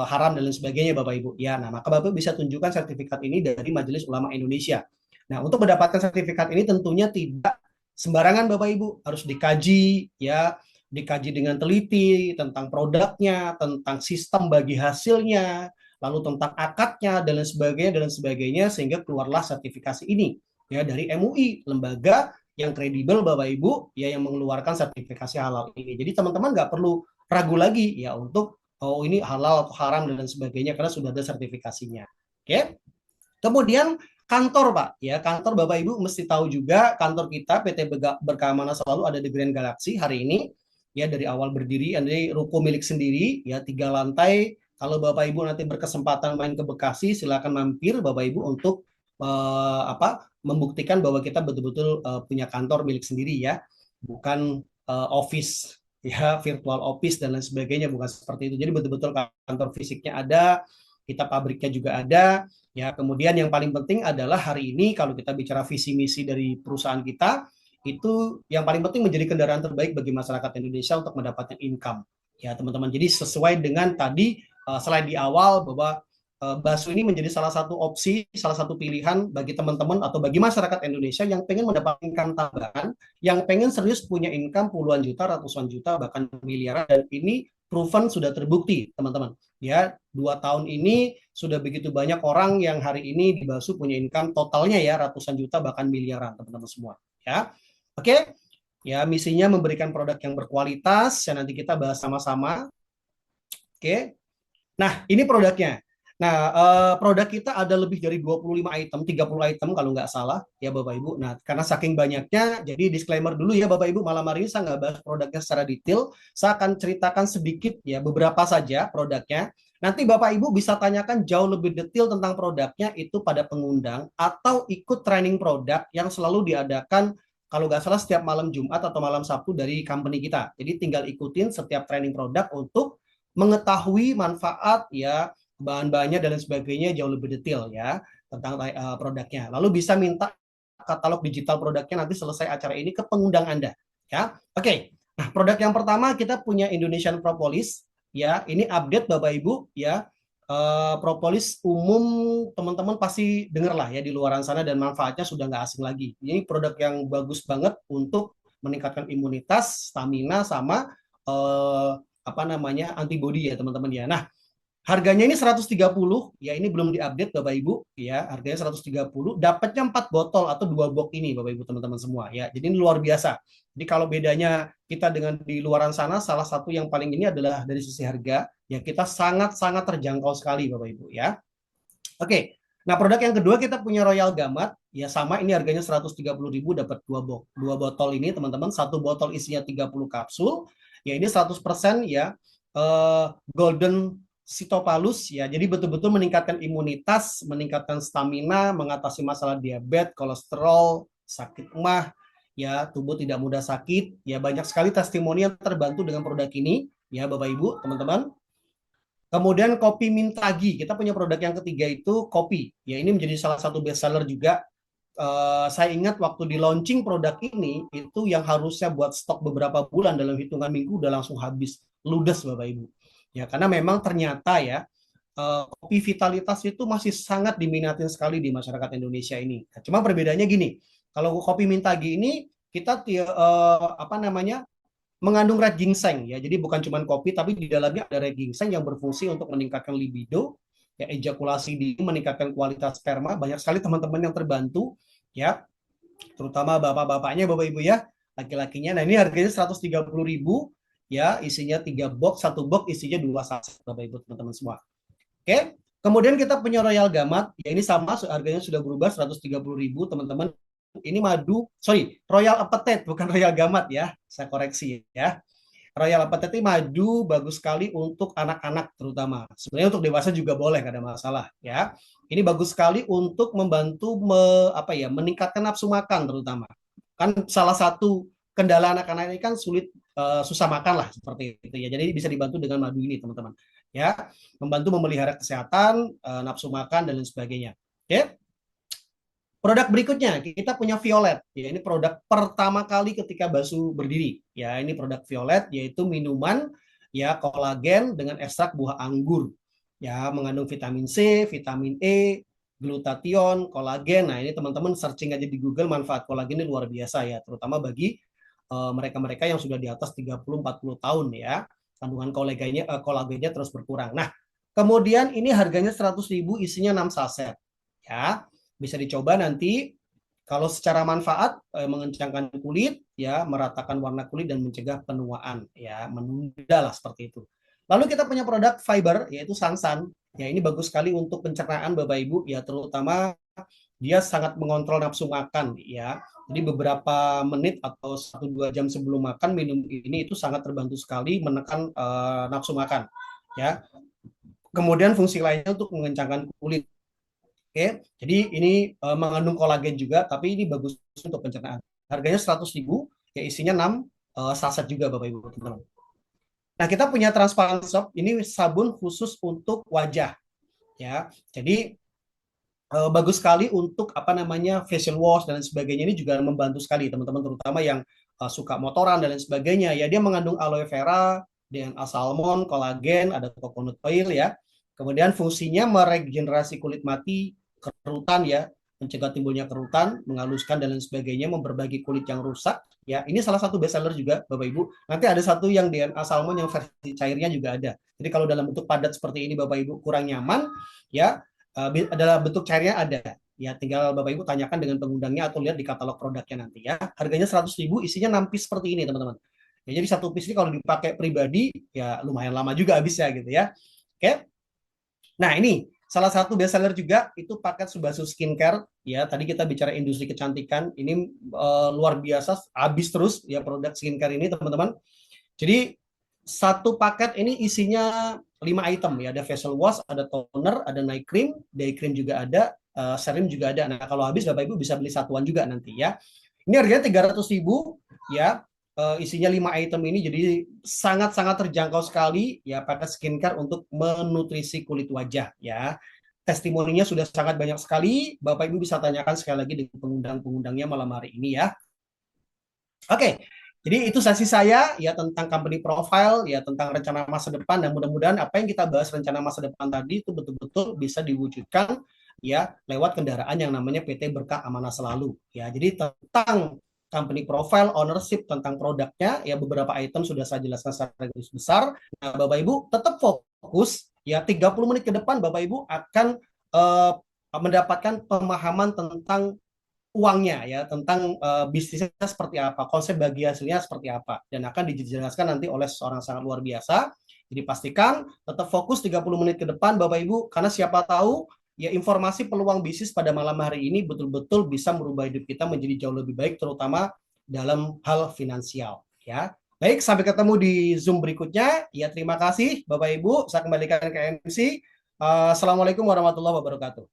haram dan lain sebagainya Bapak Ibu ya nah maka Bapak bisa tunjukkan sertifikat ini dari Majelis Ulama Indonesia. Nah untuk mendapatkan sertifikat ini tentunya tidak sembarangan Bapak Ibu harus dikaji ya dikaji dengan teliti tentang produknya tentang sistem bagi hasilnya lalu tentang akadnya dan lain sebagainya sehingga keluarlah sertifikasi ini ya dari MUI lembaga yang kredibel Bapak Ibu ya yang mengeluarkan sertifikasi halal ini. Jadi teman-teman nggak perlu ragu lagi ya untuk oh ini halal atau haram dan lain sebagainya karena sudah ada sertifikasinya. Oke. Kemudian kantor Pak ya kantor Bapak Ibu mesti tahu juga kantor kita PT Berkeamanan selalu ada di Grand Galaxy hari ini ya dari awal berdiri ada ruko milik sendiri ya 3 lantai. Kalau Bapak Ibu nanti berkesempatan main ke Bekasi silakan mampir Bapak Ibu untuk membuktikan bahwa kita betul-betul punya kantor milik sendiri ya bukan office ya virtual office dan lain sebagainya bukan seperti itu jadi betul-betul kantor fisiknya ada kita pabriknya juga ada. Ya, kemudian yang paling penting adalah hari ini kalau kita bicara visi misi dari perusahaan kita, itu yang paling penting menjadi kendaraan terbaik bagi masyarakat Indonesia untuk mendapatkan income. Ya, teman-teman. Jadi sesuai dengan tadi selain di awal bahwa Basu ini menjadi salah satu opsi, salah satu pilihan bagi teman-teman atau bagi masyarakat Indonesia yang pengen mendapatkan income tambahan, yang pengen serius punya income puluhan juta, ratusan juta, bahkan miliaran, dan ini proven sudah terbukti, teman-teman. Ya, 2 tahun ini sudah begitu banyak orang yang hari ini di Basu punya income totalnya ya ratusan juta bahkan miliaran, teman-teman semua. Ya, oke. Ya, misinya memberikan produk yang berkualitas. Ya, nanti kita bahas sama-sama. Oke. Nah, ini produknya. Nah, produk kita ada lebih dari 25 item, 30 item kalau nggak salah, ya Bapak Ibu. Nah, karena saking banyaknya, jadi disclaimer dulu ya Bapak Ibu, malam hari ini saya nggak bahas produknya secara detail, saya akan ceritakan sedikit ya, beberapa saja produknya. Nanti Bapak Ibu bisa tanyakan jauh lebih detail tentang produknya itu pada pengundang atau ikut training produk yang selalu diadakan kalau nggak salah setiap malam Jumat atau malam Sabtu dari company kita. Jadi tinggal ikutin setiap training produk untuk mengetahui manfaat ya bahan-bahannya dan lain sebagainya jauh lebih detail ya tentang produknya. Lalu bisa minta katalog digital produknya nanti selesai acara ini ke pengundang Anda ya. Oke. Nah, produk yang pertama kita punya Indonesian Propolis ya. Ini update Bapak Ibu ya. Propolis umum teman-teman pasti dengar lah ya di luaran sana dan manfaatnya sudah nggak asing lagi. Ini produk yang bagus banget untuk meningkatkan imunitas, stamina sama apa namanya antibody ya teman-teman ya. Nah, harganya ini 130, ya ini belum diupdate Bapak Ibu, ya harganya 130, dapatnya 4 botol atau 2 box ini Bapak Ibu teman-teman semua ya. Jadi ini luar biasa. Jadi kalau bedanya kita dengan di luaran sana, salah satu yang paling ini adalah dari sisi harga, ya kita sangat-sangat terjangkau sekali Bapak Ibu ya. Oke. Nah, produk yang kedua kita punya Royal Gamat, ya sama ini harganya 130.000 dapat 2 botol ini teman-teman, satu botol isinya 30 kapsul. Ya ini 100% ya golden Cytopalus ya. Jadi betul-betul meningkatkan imunitas, meningkatkan stamina, mengatasi masalah diabetes, kolesterol, sakit emah, ya tubuh tidak mudah sakit. Ya banyak sekali testimoni yang terbantu dengan produk ini ya Bapak Ibu, teman-teman. Kemudian kopi Mintagi, kita punya produk yang ketiga itu kopi. Ya ini menjadi salah satu best seller juga. Saya ingat waktu di launching produk ini, itu yang harusnya buat stok beberapa bulan dalam hitungan minggu udah langsung habis. Ludes Bapak Ibu. Ya karena memang ternyata ya, kopi vitalitas itu masih sangat diminatin sekali di masyarakat Indonesia ini. Cuma perbedaannya gini, kalau kopi Mintagi ini kita apa namanya mengandung red ginseng ya. Jadi bukan cuma kopi tapi di dalamnya ada red ginseng yang berfungsi untuk meningkatkan libido, ya ejakulasi dini, meningkatkan kualitas sperma. Banyak sekali teman-teman yang terbantu ya, terutama bapak-bapaknya, Bapak Ibu ya, laki-lakinya. Nah, ini harganya 130.000 ya, isinya 3 box, satu box isinya 2 saset Bapak Ibu teman-teman semua. Oke. Kemudian kita punya Royal Gamat, ya ini sama harganya sudah berubah 130.000 teman-teman. Ini madu, sorry, Royal Appetite bukan Royal Gamat ya, saya koreksi ya. Royal Appetite ini madu bagus sekali untuk anak-anak terutama. Sebenarnya untuk dewasa juga boleh, nggak ada masalah ya. Ini bagus sekali untuk membantu apa ya, meningkatkan nafsu makan terutama. Kan salah satu kendala anak-anak ini kan sulit susah makan lah seperti itu ya. Jadi bisa dibantu dengan madu ini teman-teman. Ya, membantu memelihara kesehatan, nafsu makan dan lain sebagainya. Oke. Produk berikutnya kita punya Violet. Ya, ini produk pertama kali ketika Basu berdiri. Ya, ini produk Violet yaitu minuman ya kolagen dengan ekstrak buah anggur. Ya, mengandung vitamin C, vitamin E, glutathione, kolagen. Nah, ini teman-teman searching aja di Google, manfaat kolagen ini luar biasa ya, terutama bagi mereka-mereka yang sudah di atas 30-40 tahun ya. Kandungan kolagennya terus berkurang. Nah, kemudian ini harganya 100.000 isinya 6 saset. Ya, bisa dicoba nanti kalau secara manfaat mengencangkan kulit ya, meratakan warna kulit dan mencegah penuaan ya, menunda lah seperti itu. Lalu kita punya produk fiber yaitu sansan. Ya ini bagus sekali untuk pencernaan Bapak Ibu ya, terutama dia sangat mengontrol nafsu makan ya. Jadi beberapa menit atau 1-2 jam sebelum makan minum ini itu sangat terbantu sekali menekan nafsu makan ya. Kemudian fungsi lainnya untuk mengencangkan kulit. Oke, jadi ini mengandung kolagen juga, tapi ini bagus untuk pencernaan. Harganya 100.000, ya isinya 6 saset juga Bapak Ibu teman-teman. Nah, kita punya transparan soap, ini sabun khusus untuk wajah. Ya, jadi bagus sekali untuk apa namanya facial wash dan sebagainya, ini juga membantu sekali teman-teman, terutama yang suka motoran dan lain sebagainya. Ya, dia mengandung aloe vera, DNA salmon, kolagen, ada coconut oil ya. Kemudian fungsinya meregenerasi kulit mati, kerutan ya, mencegah timbulnya kerutan, menghaluskan dan lain sebagainya, memperbaiki kulit yang rusak. Ya, ini salah satu best seller juga Bapak Ibu. Nanti ada satu yang DNA salmon yang versi cairnya juga ada. Jadi kalau dalam bentuk padat seperti ini Bapak Ibu kurang nyaman, ya adalah bentuk cairnya ada. Ya, tinggal Bapak Ibu tanyakan dengan pengundangnya atau lihat di katalog produknya nanti ya. Harganya 100.000, isinya 6 piece seperti ini teman-teman. Ya, jadi satu piece ini kalau dipakai pribadi ya lumayan lama juga habisnya gitu ya. Oke. Nah, ini salah satu best seller juga itu paket Subasu Skincare ya. Tadi kita bicara industri kecantikan, ini luar biasa, habis terus ya produk skincare ini teman-teman. Jadi satu paket ini isinya 5 item ya, ada facial wash, ada toner, ada night cream, day cream juga ada, serum juga ada. Nah, kalau habis Bapak Ibu bisa beli satuan juga nanti ya. Ini harganya 300.000 ya. Isinya 5 item ini jadi sangat-sangat terjangkau sekali ya, paket skincare untuk menutrisi kulit wajah ya. Testimoninya sudah sangat banyak sekali. Bapak Ibu bisa tanyakan sekali lagi dengan pengundang-pengundangnya malam hari ini ya. Oke, jadi itu sesi saya ya tentang company profile, ya tentang rencana masa depan, dan mudah-mudahan apa yang kita bahas rencana masa depan tadi itu betul-betul bisa diwujudkan ya lewat kendaraan yang namanya PT Berkah Amanah Selalu. Ya, jadi tentang company profile, ownership, tentang produknya ya beberapa item sudah saya jelaskan secara garis besar. Nah, Bapak Ibu tetap fokus ya 30 menit ke depan Bapak Ibu akan eh, mendapatkan pemahaman tentang uangnya ya, tentang bisnisnya seperti apa, konsep bagi hasilnya seperti apa, dan akan dijelaskan nanti oleh seorang sangat luar biasa. Jadi pastikan tetap fokus 30 menit ke depan Bapak Ibu, karena siapa tahu ya informasi peluang bisnis pada malam hari ini betul-betul bisa merubah hidup kita menjadi jauh lebih baik, terutama dalam hal finansial ya. Baik, sampai ketemu di Zoom berikutnya. Ya, terima kasih Bapak Ibu. Saya kembalikan ke MC. Assalamualaikum warahmatullahi wabarakatuh.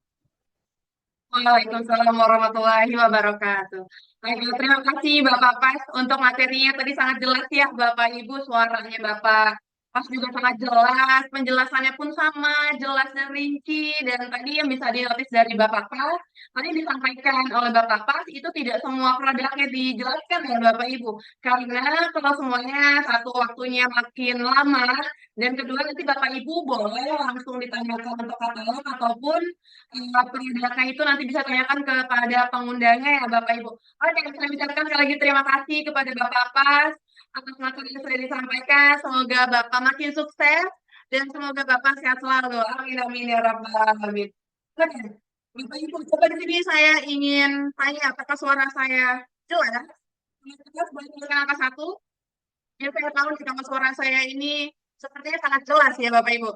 Waalaikumsalam warahmatullahi wabarakatuh. Baiklah, terima kasih Bapak Pas untuk materinya tadi sangat jelas ya Bapak Ibu, suaranya Bapak Pas juga sangat jelas, penjelasannya pun sama, jelas dan rinci, dan tadi yang bisa dinotis dari Bapak Pas, tadi disampaikan oleh Bapak Pas itu tidak semua produknya dijelaskan ya Bapak Ibu, karena kalau semuanya satu waktunya makin lama, dan kedua nanti Bapak Ibu boleh langsung ditanyakan untuk katalog ataupun produknya itu nanti bisa tanyakan kepada pengundangnya ya Bapak Ibu. Oke, saya ucapkan sekali lagi terima kasih kepada Bapak Pas atas materi yang sudah disampaikan. Semoga Bapak makin sukses dan semoga Bapak sehat selalu. Amin amin ya rabbal alamin. Oke, Bapak Ibu, coba di sini saya ingin tanya apakah suara saya jelas? Jelas boleh tekan angka satu. Ya saya tahu jika suara saya ini sepertinya sangat jelas ya Bapak Ibu.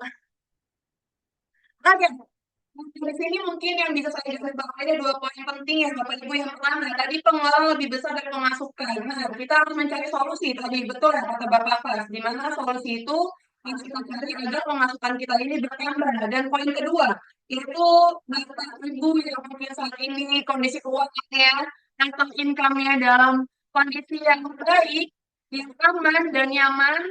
Oke, di sini mungkin yang bisa saya garis bawahi ada dua poin penting ya Bapak Ibu. Yang pertama, tadi pengeluaran lebih besar dari pemasukan. Nah, kita harus mencari solusi tadi, betul ya kata Bapak Pas. Di mana solusi itu harus kita cari agar pemasukan kita ini bertambah. Dan poin kedua, itu Bapak Ibu yang mungkin saat ini kondisi keuangannya atau income-nya dalam kondisi yang baik, yang aman dan nyaman,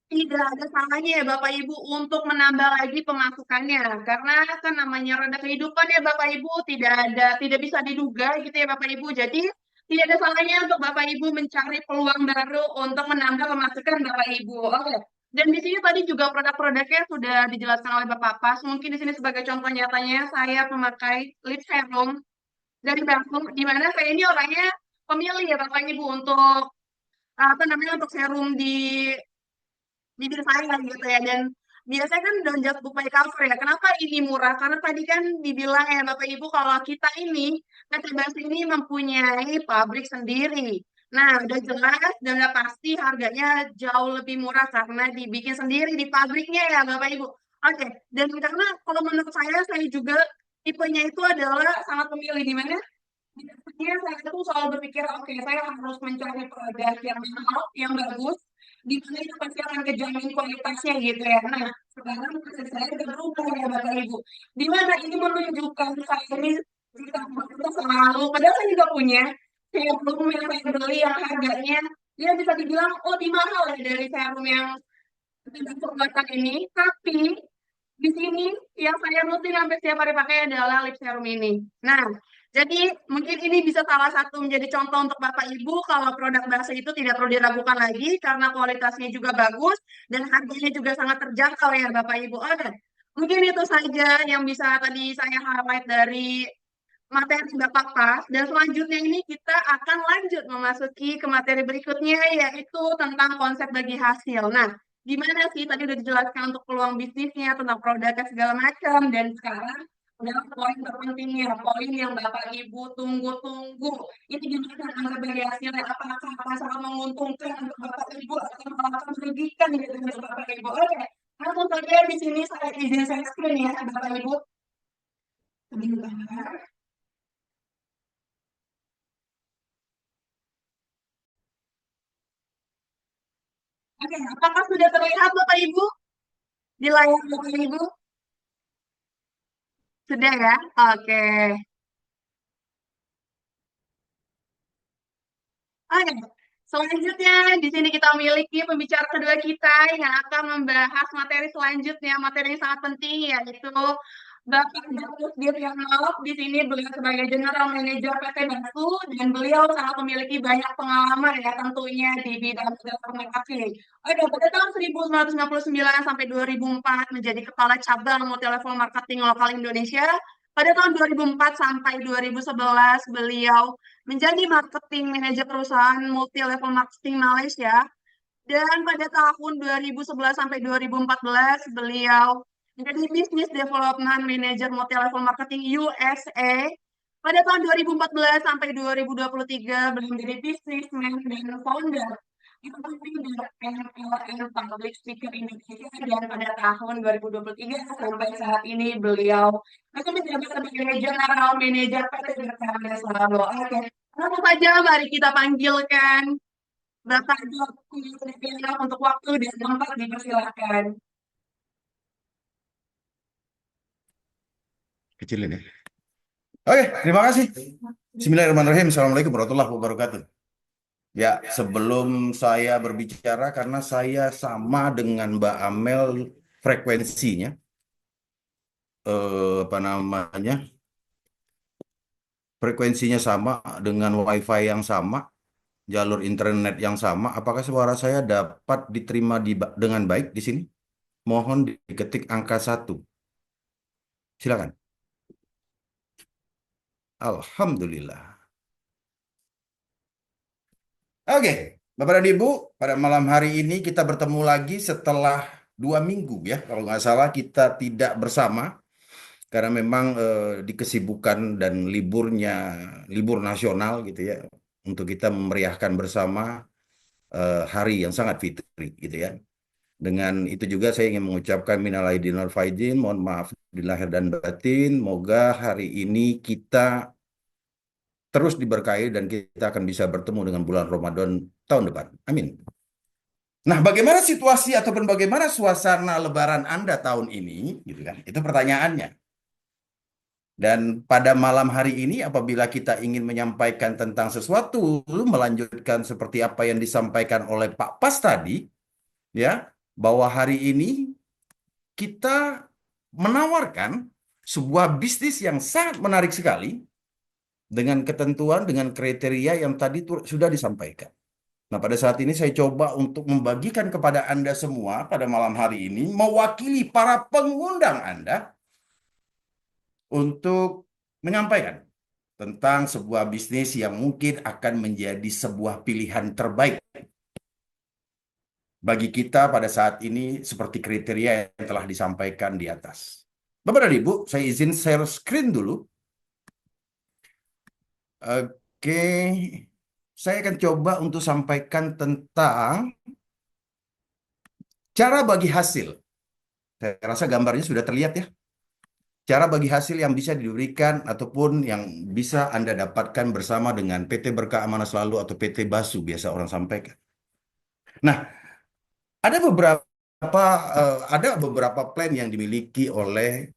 tidak ada salahnya ya Bapak Ibu untuk menambah lagi pemasukannya. Karena kan namanya roda kehidupan ya Bapak Ibu tidak bisa diduga gitu ya Bapak Ibu. Jadi tidak ada salahnya untuk Bapak Ibu mencari peluang baru untuk menambah pemasukan Bapak Ibu. Oke. Dan di sini tadi juga produk-produknya sudah dijelaskan oleh Bapak Pas. Mungkin di sini sebagai contoh nyatanya saya memakai lip serum dari Basum, di mana saya ini orangnya pemilih ya Bapak Ibu untuk apa namanya untuk serum di bibir saya gitu ya. Dan biasanya kan don't judge book by cover ya. Kenapa ini murah? Karena tadi kan dibilang ya Bapak Ibu kalau kita ini PT Bas ini mempunyai pabrik sendiri. Nah, udah jelas dan udah pasti harganya jauh lebih murah karena dibikin sendiri di pabriknya ya Bapak Ibu. Oke, dan karena kalau menurut saya juga tipenya itu adalah sangat memilih di mana biasanya saya tuh selalu berpikir, oke, saya harus mencari produk yang mahal, yang bagus, di mana itu pasti akan kejamin kualitasnya gitu ya. Nah, sekarang prinsip saya udah berubah ya Bapak Ibu. Di mana ini menunjukkan saya ini jika kita selalu, padahal saya juga punya serum yang saya beli yang harganya dia bisa dibilang oh di mahal ya dari serum yang tidak buatan ini, tapi di sini yang saya rutin sampai setiap hari pakai adalah lip serum ini. Nah, jadi mungkin ini bisa salah satu menjadi contoh untuk Bapak Ibu kalau produk base itu tidak perlu diragukan lagi karena kualitasnya juga bagus dan harganya juga sangat terjangkau ya Bapak Ibu. Oke, mungkin itu saja yang bisa tadi saya highlight dari materi Bapak Pas. Dan selanjutnya ini kita akan lanjut memasuki ke materi berikutnya yaitu tentang konsep bagi hasil. Nah, gimana sih tadi udah dijelaskan untuk peluang bisnisnya, tentang produknya segala macam. Dan sekarang adalah poin terpentingnya, poin yang Bapak Ibu tunggu-tunggu. Ini gimana konsep bagi hasilnya? Apakah sangat menguntungkan untuk Bapak Ibu atau malah merugikan gitu untuk Bapak Ibu? Oke, langsung saja di sini saya izin saya screen ya Bapak Ibu. Sebentar. Oke, apakah sudah terlihat Bapak Ibu di layar Bapak Ibu? Sudah ya? Oke. Oke. Selanjutnya, di sini kita memiliki pembicara kedua kita yang akan membahas materi selanjutnya, materi yang sangat penting, yaitu Bapak Jatuh Diryanov. Di sini beliau sebagai General Manager PT Batu, dan beliau sangat memiliki banyak pengalaman ya tentunya di bidang telekomunikasi. Oke, pada tahun 1999 sampai 2004 menjadi Kepala Cabang Multilevel Marketing Lokal Indonesia. Pada tahun 2004 sampai 2011 beliau menjadi marketing manajer perusahaan multi level marketing Malaysia. Dan pada tahun 2011 sampai 2014 beliau menjadi business development manager multi level marketing USA. Pada tahun 2014 sampai 2023 beliau menjadi businessman dan founder MLM Public Speaker Indonesia, dan pada tahun 2023 sampai saat ini beliau masih menjabat sebagai General Manager PT Berkarya Selalu. Oke, langsung saja mari kita panggilkan Bapak Joko Widodo untuk waktu dan tempat dipersilakan. Kecilin ya. Oke, terima kasih. Bismillahirrahmanirrahim. Assalamualaikum warahmatullahi wabarakatuh. Ya, sebelum saya berbicara, karena saya sama dengan Mbak Amel frekuensinya, apa namanya, frekuensinya sama dengan WiFi yang sama, jalur internet yang sama. Apakah suara saya dapat diterima dengan baik di sini? Mohon diketik angka 1. Silakan. Alhamdulillah. Oke, Bapak dan Ibu, pada malam hari ini kita bertemu lagi setelah 2 minggu ya, kalau nggak salah kita tidak bersama karena memang di kesibukan dan libur nasional gitu ya, untuk kita memeriahkan bersama hari yang sangat fitri gitu ya. Dengan itu juga saya ingin mengucapkan minal aidin wal faizin, mohon maaf di lahir dan batin, moga hari ini kita terus diberkahi dan kita akan bisa bertemu dengan bulan Ramadan tahun depan. Amin. Nah, bagaimana situasi ataupun bagaimana suasana Lebaran Anda tahun ini, gitu kan? Itu pertanyaannya. Dan pada malam hari ini, apabila kita ingin menyampaikan tentang sesuatu, melanjutkan seperti apa yang disampaikan oleh Pak Pas tadi, ya, bahwa hari ini kita menawarkan sebuah bisnis yang sangat menarik sekali dengan ketentuan, dengan kriteria yang tadi sudah disampaikan. Nah, pada saat ini saya coba untuk membagikan kepada Anda semua pada malam hari ini, mewakili para pengundang Anda untuk menyampaikan tentang sebuah bisnis yang mungkin akan menjadi sebuah pilihan terbaik bagi kita pada saat ini seperti kriteria yang telah disampaikan di atas. Bapak dan Ibu, saya izin share screen dulu. Oke, saya akan coba untuk sampaikan tentang cara bagi hasil. Saya rasa gambarnya sudah terlihat ya. Cara bagi hasil yang bisa diberikan ataupun yang bisa Anda dapatkan bersama dengan PT Berkah Amanah Selalu atau PT Basu, biasa orang sampaikan. Nah, ada beberapa plan yang dimiliki oleh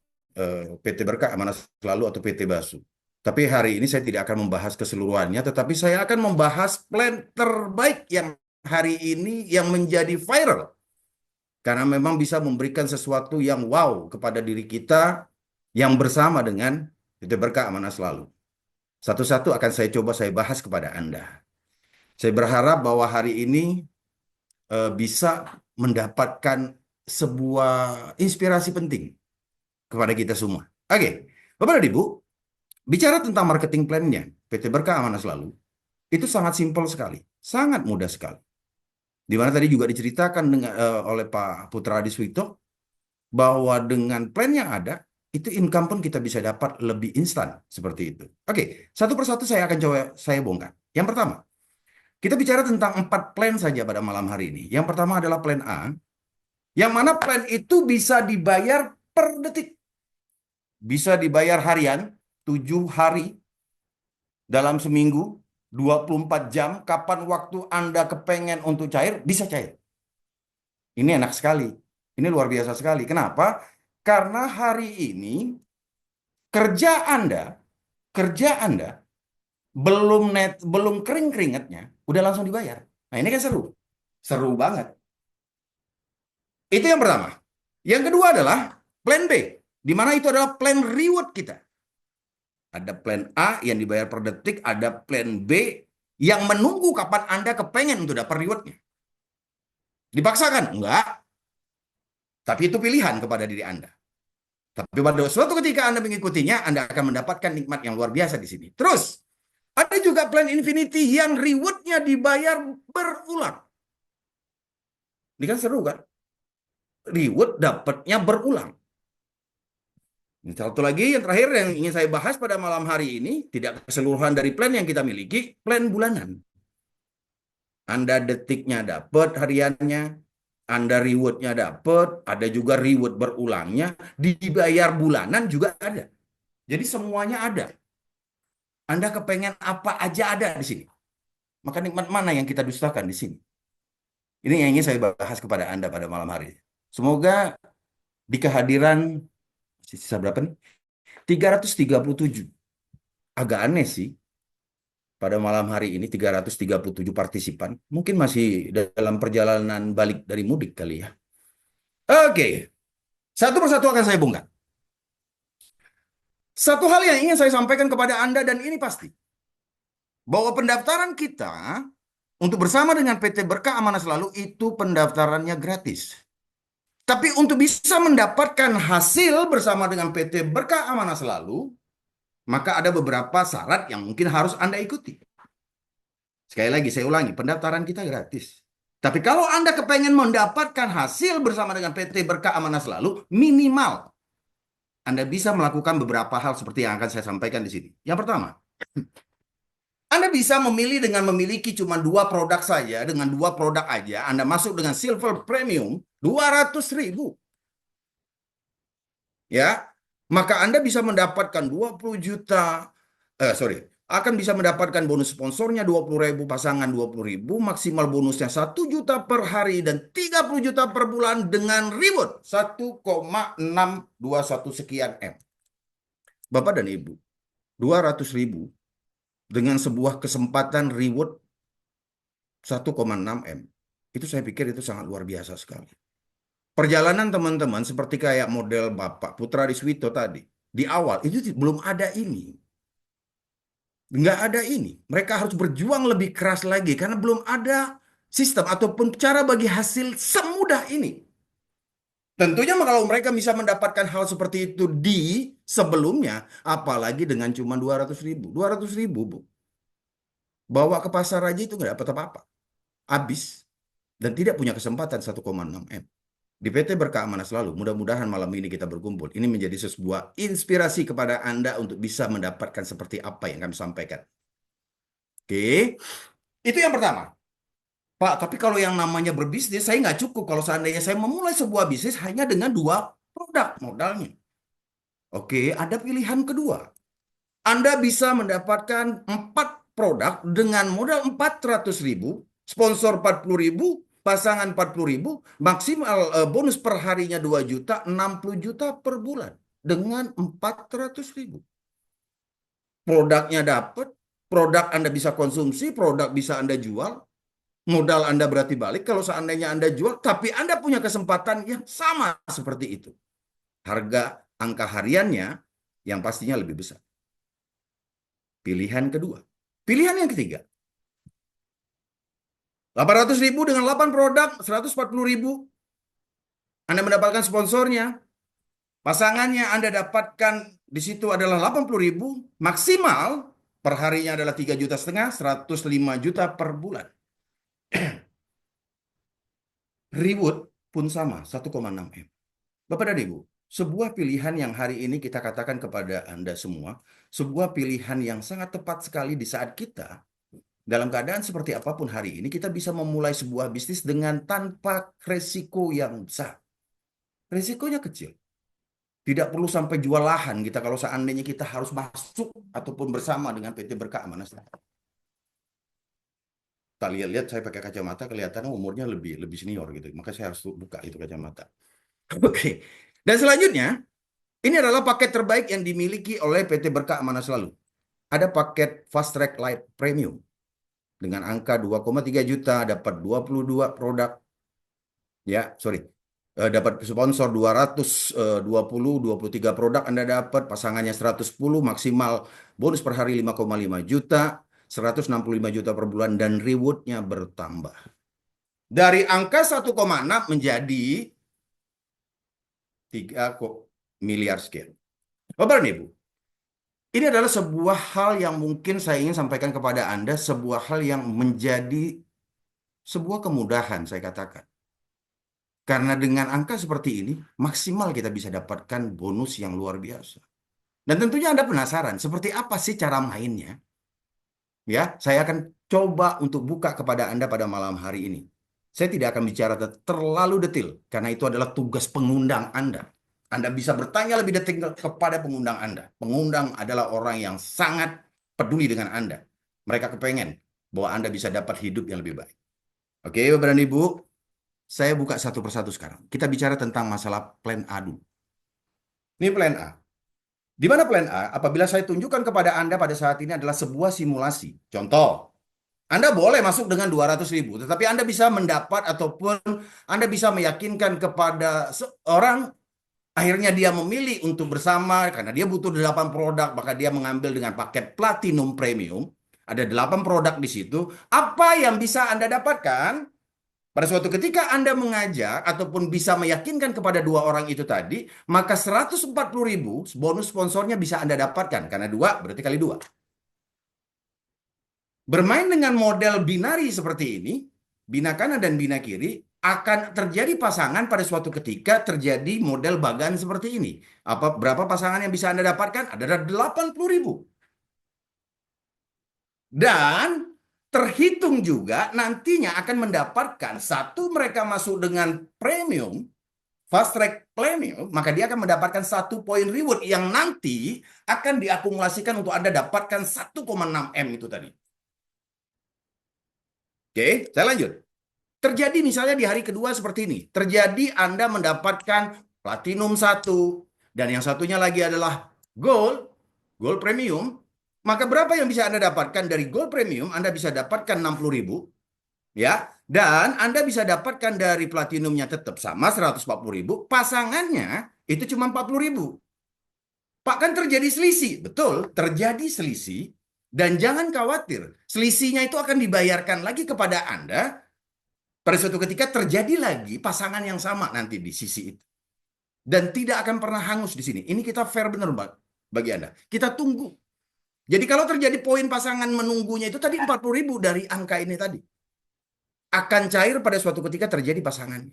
PT Berkah Amanah Selalu atau PT Basu. Tapi hari ini saya tidak akan membahas keseluruhannya, tetapi saya akan membahas plan terbaik yang hari ini yang menjadi viral. Karena memang bisa memberikan sesuatu yang wow kepada diri kita yang bersama dengan PT Berkah Amanah Selalu. Satu-satu akan saya coba saya bahas kepada Anda. Saya berharap bahwa hari ini bisa mendapatkan sebuah inspirasi penting kepada kita semua. Oke, Bapak dan Ibu, bicara tentang marketing plan-nya PT Berkah Amanah Selalu, itu sangat simpel sekali, sangat mudah sekali. Di mana tadi juga diceritakan oleh Pak Putra Adiswito, bahwa dengan plan yang ada, itu income pun kita bisa dapat lebih instan seperti itu. Oke, satu persatu saya akan coba saya bongkar. Yang pertama, kita bicara tentang 4 plan saja pada malam hari ini. Yang pertama adalah plan A, yang mana plan itu bisa dibayar per detik. Bisa dibayar harian, 7 hari dalam seminggu, 24 jam, kapan waktu Anda kepengen untuk cair, bisa cair. Ini enak sekali. Ini luar biasa sekali. Kenapa? Karena hari ini kerja Anda belum kering keringatnya, udah langsung dibayar. Nah, ini kan seru. Seru banget. Itu yang pertama. Yang kedua adalah plan B, di mana itu adalah plan reward kita. Ada plan A yang dibayar per detik, ada plan B yang menunggu kapan Anda kepengen untuk dapat rewardnya. Dipaksakan? Enggak. Tapi itu pilihan kepada diri Anda. Tapi pada suatu ketika Anda mengikutinya, Anda akan mendapatkan nikmat yang luar biasa di sini. Terus, ada juga plan infinity yang rewardnya dibayar berulang. Ini kan seru kan? Reward dapatnya berulang. Ini satu lagi yang terakhir yang ingin saya bahas pada malam hari ini, tidak keseluruhan dari plan yang kita miliki, plan bulanan. Anda detiknya dapat hariannya, Anda rewardnya dapat, ada juga reward berulangnya, dibayar bulanan juga ada. Jadi semuanya ada. Anda kepengen apa aja ada di sini. Maka nikmat mana yang kita dustakan di sini? Ini yang ingin saya bahas kepada Anda pada malam hari ini. Semoga di kehadiran, sisa berapa nih? 337. Agak aneh sih. Pada malam hari ini 337 partisipan. Mungkin masih dalam perjalanan balik dari mudik kali ya. Oke. Satu persatu akan saya bongkar. Satu hal yang ingin saya sampaikan kepada Anda dan ini pasti. Bahwa pendaftaran kita untuk bersama dengan PT Berkah Amanah Selalu itu pendaftarannya gratis. Tapi untuk bisa mendapatkan hasil bersama dengan PT Berkah Amanah Selalu, maka ada beberapa syarat yang mungkin harus Anda ikuti. Sekali lagi saya ulangi, pendaftaran kita gratis. Tapi kalau Anda kepengen mendapatkan hasil bersama dengan PT Berkah Amanah Selalu, minimal Anda bisa melakukan beberapa hal seperti yang akan saya sampaikan di sini. Yang pertama, Anda bisa memilih dengan memiliki cuma 2 produk saja, dengan 2 produk aja, Anda masuk dengan Silver Premium, 200.000. Ya, maka Anda bisa mendapatkan 20 juta, akan bisa mendapatkan bonus sponsornya 20.000, pasangan 20.000, maksimal bonusnya 1 juta per hari dan 30 juta per bulan dengan reward 1,621 sekian M. Bapak dan Ibu, 200.000 dengan sebuah kesempatan reward 1,6 M. Itu saya pikir itu sangat luar biasa sekali. Perjalanan teman-teman seperti kayak model Bapak Putra Riswito tadi. Di awal itu belum ada ini. Nggak ada ini. Mereka harus berjuang lebih keras lagi karena belum ada sistem ataupun cara bagi hasil semudah ini. Tentunya kalau mereka bisa mendapatkan hal seperti itu di sebelumnya, apalagi dengan cuma 200.000. 200.000, Bu. Bawa ke pasar aja itu nggak dapat apa-apa. Habis. Dan tidak punya kesempatan 1,6 M. Di PT Berkah Amanah Selalu, mudah-mudahan malam ini kita berkumpul. Ini menjadi sebuah inspirasi kepada Anda untuk bisa mendapatkan seperti apa yang kami sampaikan. Oke, itu yang pertama. Pak, tapi kalau yang namanya berbisnis, saya nggak cukup kalau seandainya saya memulai sebuah bisnis hanya dengan 2 produk modalnya. Oke, ada pilihan kedua. Anda bisa mendapatkan 4 produk dengan modal 400.000, sponsor 40.000, pasangan 40.000, maksimal bonus per harinya 2 juta, 60 juta per bulan dengan 400.000. Produknya dapat, produk Anda bisa konsumsi, produk bisa Anda jual, modal Anda berarti balik kalau seandainya Anda jual, tapi Anda punya kesempatan yang sama seperti itu. Harga angka hariannya yang pastinya lebih besar. Pilihan kedua. Pilihan yang ketiga. 800.000 dengan 8 produk, 140.000. Anda mendapatkan sponsornya. Pasangannya Anda dapatkan di situ adalah 80.000. Maksimal per harinya adalah 3,5 juta, 105 juta per bulan. Reward pun sama, 1,6 M. Bapak dan Ibu, sebuah pilihan yang hari ini kita katakan kepada Anda semua, sebuah pilihan yang sangat tepat sekali di saat kita dalam keadaan seperti apapun hari ini, kita bisa memulai sebuah bisnis dengan tanpa resiko yang besar. Resikonya kecil. Tidak perlu sampai jual lahan kita kalau seandainya kita harus masuk ataupun bersama dengan PT Berkah Amanah Selalu. tak lihat-lihat saya pakai kacamata kelihatan umurnya lebih senior gitu. Maka saya harus buka itu kacamata. Oke. Dan selanjutnya, ini adalah paket terbaik yang dimiliki oleh PT Berkah Amanah Selalu. Ada paket Fast Track Light Premium dengan angka 2,3 juta, dapat 22 produk. Ya, sorry. Dapat sponsor 23 produk Anda dapat, pasangannya 110, maksimal bonus per hari 5,5 juta, 165 juta per bulan, dan rewardnya bertambah. Dari angka 1,6 menjadi 3 miliar sekian. Bapak dan Ibu, ini adalah sebuah hal yang mungkin saya ingin sampaikan kepada Anda, sebuah hal yang menjadi sebuah kemudahan, saya katakan. Karena dengan angka seperti ini, maksimal kita bisa dapatkan bonus yang luar biasa. Dan tentunya Anda penasaran, seperti apa sih cara mainnya? Ya, saya akan coba untuk buka kepada Anda pada malam hari ini. Saya tidak akan bicara terlalu detail, karena itu adalah tugas pengundang Anda. Anda bisa bertanya lebih detail kepada pengundang Anda. Pengundang adalah orang yang sangat peduli dengan Anda. Mereka kepengen bahwa Anda bisa dapat hidup yang lebih baik. Oke, Bapak dan Ibu, saya buka satu persatu sekarang. Kita bicara tentang masalah plan A dulu. Ini plan A. Di mana plan A? Apabila saya tunjukkan kepada Anda pada saat ini adalah sebuah simulasi. Contoh, Anda boleh masuk dengan 200.000, tetapi Anda bisa mendapat ataupun Anda bisa meyakinkan kepada seorang, akhirnya dia memilih untuk bersama, karena dia butuh 8 produk, maka dia mengambil dengan paket Platinum Premium. Ada 8 produk di situ. Apa yang bisa Anda dapatkan? Pada suatu ketika Anda mengajak ataupun bisa meyakinkan kepada 2 orang itu tadi, maka 140.000 bonus sponsornya bisa Anda dapatkan. Karena 2 berarti kali 2. Bermain dengan model binari seperti ini, bina kanan dan bina kiri, akan terjadi pasangan pada suatu ketika terjadi model bagan seperti ini. Berapa pasangan yang bisa Anda dapatkan? Ada 80.000. Dan terhitung juga nantinya akan mendapatkan satu mereka masuk dengan premium, fast track premium, maka dia akan mendapatkan 1 poin reward yang nanti akan diakumulasikan untuk Anda dapatkan 1,6 M itu tadi. Oke, saya lanjut. Terjadi misalnya di hari kedua seperti ini. Terjadi Anda mendapatkan Platinum 1, dan yang satunya lagi adalah Gold Premium. Maka berapa yang bisa Anda dapatkan dari Gold Premium? Anda bisa dapatkan 60.000. Ya, dan Anda bisa dapatkan dari Platinumnya tetap sama 140.000. Pasangannya itu cuma 40.000. Pak, kan terjadi selisih. Betul, terjadi selisih. Dan jangan khawatir, selisihnya itu akan dibayarkan lagi kepada Anda pada suatu ketika terjadi lagi pasangan yang sama nanti di sisi itu. Dan tidak akan pernah hangus di sini. Ini kita fair benar bagi Anda. Kita tunggu. Jadi kalau terjadi poin pasangan menunggunya itu tadi 40.000 dari angka ini tadi. Akan cair pada suatu ketika terjadi pasangannya.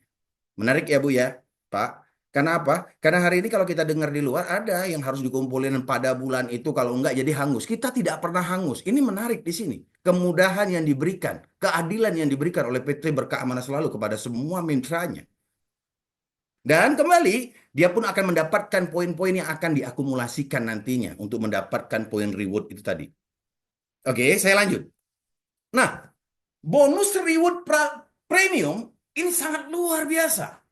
Menarik ya Bu ya, Pak. Karena apa? Karena hari ini kalau kita dengar di luar ada yang harus dikumpulin pada bulan itu, kalau enggak jadi hangus. Kita tidak pernah hangus. Ini menarik di sini. Kemudahan yang diberikan, keadilan yang diberikan oleh PT Berkah Amanah Selalu kepada semua mitranya. Dan kembali, dia pun akan mendapatkan poin-poin yang akan diakumulasikan nantinya untuk mendapatkan poin reward itu tadi. Oke, saya lanjut. Nah, bonus reward premium ini sangat luar biasa.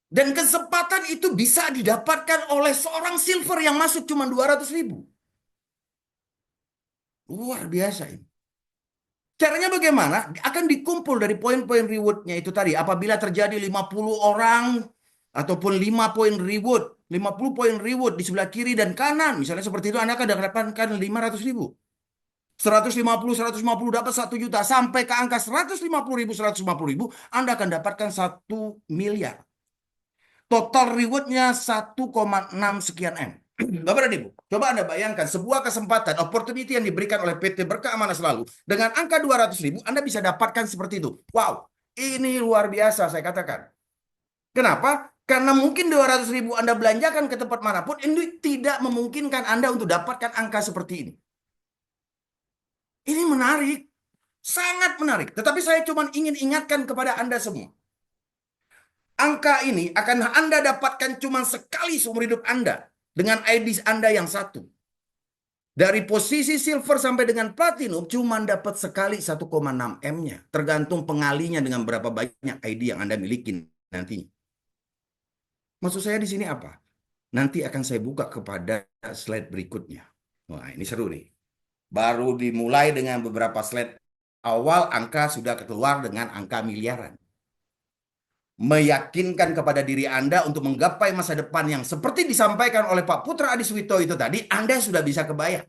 Dan kesempatan itu bisa didapatkan oleh seorang silver yang masuk cuma 200.000. Luar biasa ini. Caranya bagaimana? Akan dikumpul dari poin-poin rewardnya itu tadi. Apabila terjadi 50 orang ataupun 5 poin reward, 50 poin reward di sebelah kiri dan kanan, misalnya seperti itu, Anda akan dapatkan 500.000. 150 dapat 1 juta, sampai ke angka 150.000, Anda akan dapatkan 1 miliar. Total rewardnya 1,6 sekian M. Bapak dan Ibu, coba Anda bayangkan sebuah kesempatan, opportunity yang diberikan oleh PT Berkah Amanah Selalu. Dengan angka 200.000, Anda bisa dapatkan seperti itu. Wow, ini luar biasa saya katakan. Kenapa? Karena mungkin 200.000 Anda belanjakan ke tempat manapun, ini tidak memungkinkan Anda untuk dapatkan angka seperti ini. Ini menarik, sangat menarik. Tetapi saya cuma ingin ingatkan kepada Anda semua. Angka ini akan Anda dapatkan cuma sekali seumur hidup Anda dengan ID Anda yang satu. Dari posisi silver sampai dengan platinum cuma dapat sekali 1,6 M-nya. Tergantung pengalinya dengan berapa banyak ID yang Anda miliki nantinya. Maksud saya di sini apa? Nanti akan saya buka kepada slide berikutnya. Wah, ini seru nih. Baru dimulai dengan beberapa slide awal, angka sudah keluar dengan angka miliaran. Meyakinkan kepada diri Anda untuk menggapai masa depan yang seperti disampaikan oleh Pak Putra Adiswito itu tadi, Anda sudah bisa kebayang.